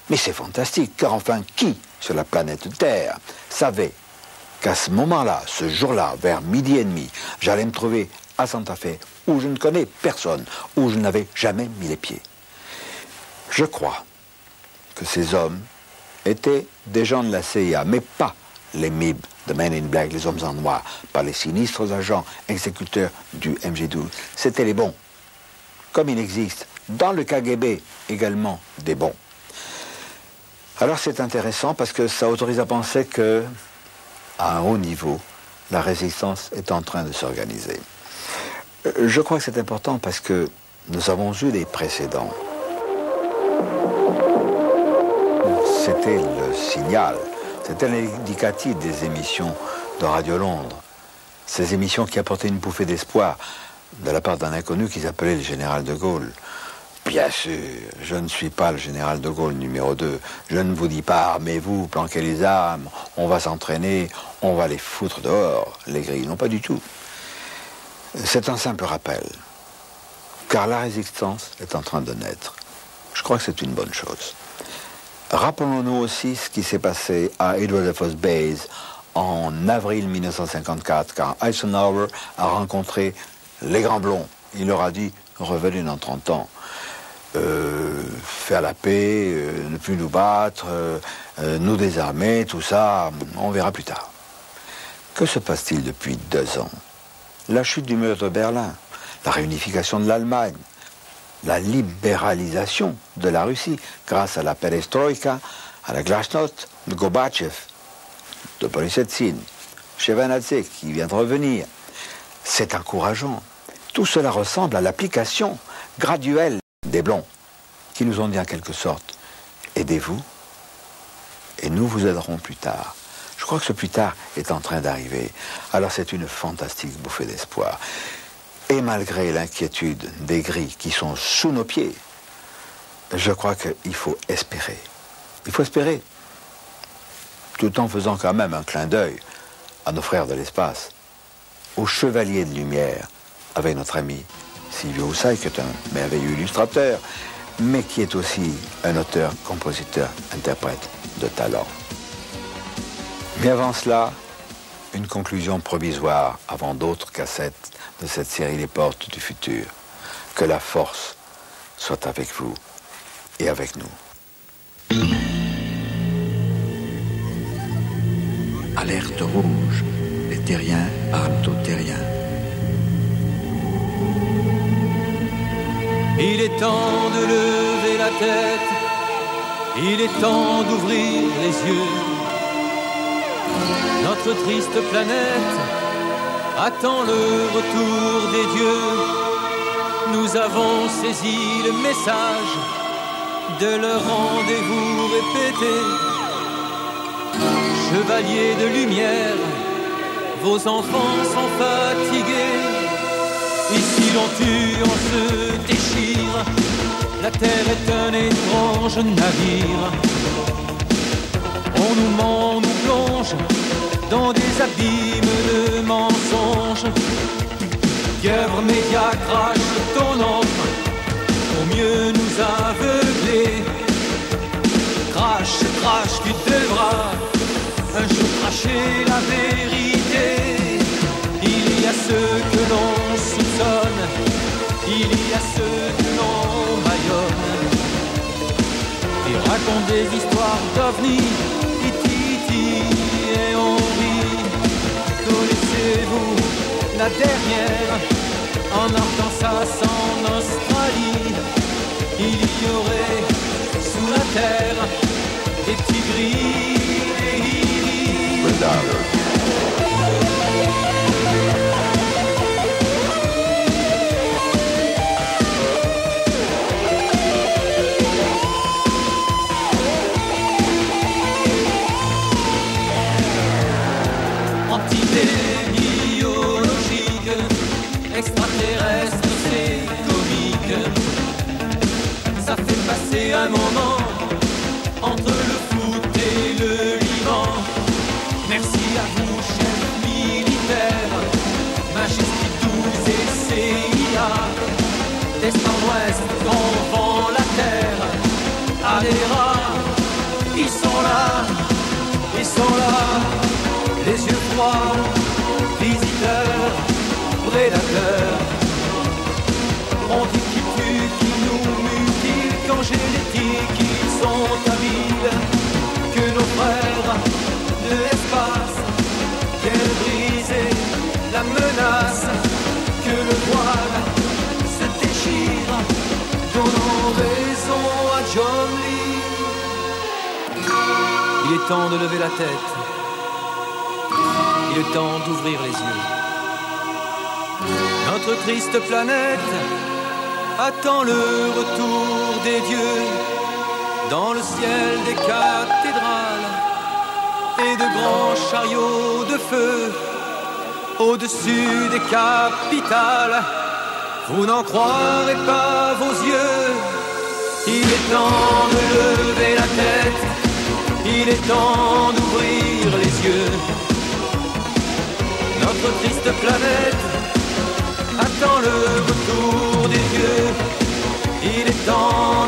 Speaker 1: Mais c'est fantastique, car enfin, qui sur la planète Terre savait qu'à ce moment-là, ce jour-là, vers 12h30, j'allais me trouver à Santa Fe, où je ne connais personne, où je n'avais jamais mis les pieds? Je crois que ces hommes étaient des gens de la CIA, mais pas les MIB, the Men in Black, les hommes en noir, pas les sinistres agents exécuteurs du MJ12. C'était les bons. Comme il existe dans le KGB également des bons. Alors c'est intéressant parce que ça autorise à penser que, à un haut niveau, la résistance est en train de s'organiser. Je crois que c'est important parce que nous avons eu des précédents. C'était le signal, c'était l'indicatif des émissions de Radio Londres. Ces émissions qui apportaient une bouffée d'espoir de la part d'un inconnu qui s'appelait le général de Gaulle. Bien sûr, je ne suis pas le général de Gaulle numéro 2. Je ne vous dis pas, armez-vous, planquez les armes, on va s'entraîner, on va les foutre dehors, les grilles. Non, pas du tout. C'est un simple rappel, car la résistance est en train de naître. Je crois que c'est une bonne chose. Rappelons-nous aussi ce qui s'est passé à Edward Air Force Base en avril 1954, quand Eisenhower a rencontré les Grands Blonds. Il leur a dit « Revenez dans 30 ans, faire la paix, ne plus nous battre, nous désarmer, tout ça, on verra plus tard. » Que se passe-t-il depuis 2 ans? La chute du mur de Berlin, la réunification de l'Allemagne, la libéralisation de la Russie grâce à la perestroïka, à la glasnost de Gorbatchev, de Boris Yeltsin, Shevardnadze qui vient de revenir. C'est encourageant. Tout cela ressemble à l'application graduelle des Blonds qui nous ont dit en quelque sorte « Aidez-vous et nous vous aiderons plus tard ». Je crois que ce plus tard est en train d'arriver. Alors c'est une fantastique bouffée d'espoir. Et malgré l'inquiétude des gris qui sont sous nos pieds, je crois qu'il faut espérer. Il faut espérer, tout en faisant quand même un clin d'œil à nos frères de l'espace, aux chevaliers de lumière, avec notre ami Silvio Houssaye, qui est un merveilleux illustrateur, mais qui est aussi un auteur, compositeur, interprète de talent. Mais avant cela, une conclusion provisoire avant d'autres cassettes de cette série Les Portes du Futur. Que la force soit avec vous et avec nous. Alerte rouge. Les terriens parlent aux terriens.
Speaker 16: Il est temps de lever la tête. Il est temps d'ouvrir les yeux. Notre triste planète attend le retour des dieux. Nous avons saisi le message de leur rendez-vous répété. Chevaliers de lumière, vos enfants sont fatigués. Ici l'on tue, on se déchire. La terre est un étrange navire. On nous ment, on nous plonge dans des abîmes de mensonges. Pieuvre média crache ton ombre pour mieux nous aveugler. Crache, crache, tu devras un jour cracher la vérité. Il y a ceux que l'on soupçonne, il y a ceux que l'on bâillonne. Et raconte des histoires d'ovnis, et on rit. Connaissez-vous la dernière en Arkansas, en Australie? Il y aurait sous la terre des petits gris, des hiris. Extraterrestre, c'est comique. Ça fait passer un moment entre le foot et le Liban. Merci à vous, chefs militaires, Majesté 12 et CIA. D'est en ouest, on vend la terre à des rats. Ils sont là, les yeux froids, visiteurs, prédateurs. On dit qu'ils tuent, qu'ils nous mutilent, congénétiques, ils sont habiles. Que nos frères de l'espace viennent briser la menace. Que le voile se déchire, donnons raison à John Lee. Il est temps de lever la tête. Il est temps d'ouvrir les yeux. Notre triste planète attend le retour des dieux. Dans le ciel des cathédrales et de grands chariots de feu, au-dessus des capitales, vous n'en croirez pas vos yeux. Il est temps de lever la tête, il est temps d'ouvrir les yeux. Notre triste planète attend le retour des dieux. Il est temps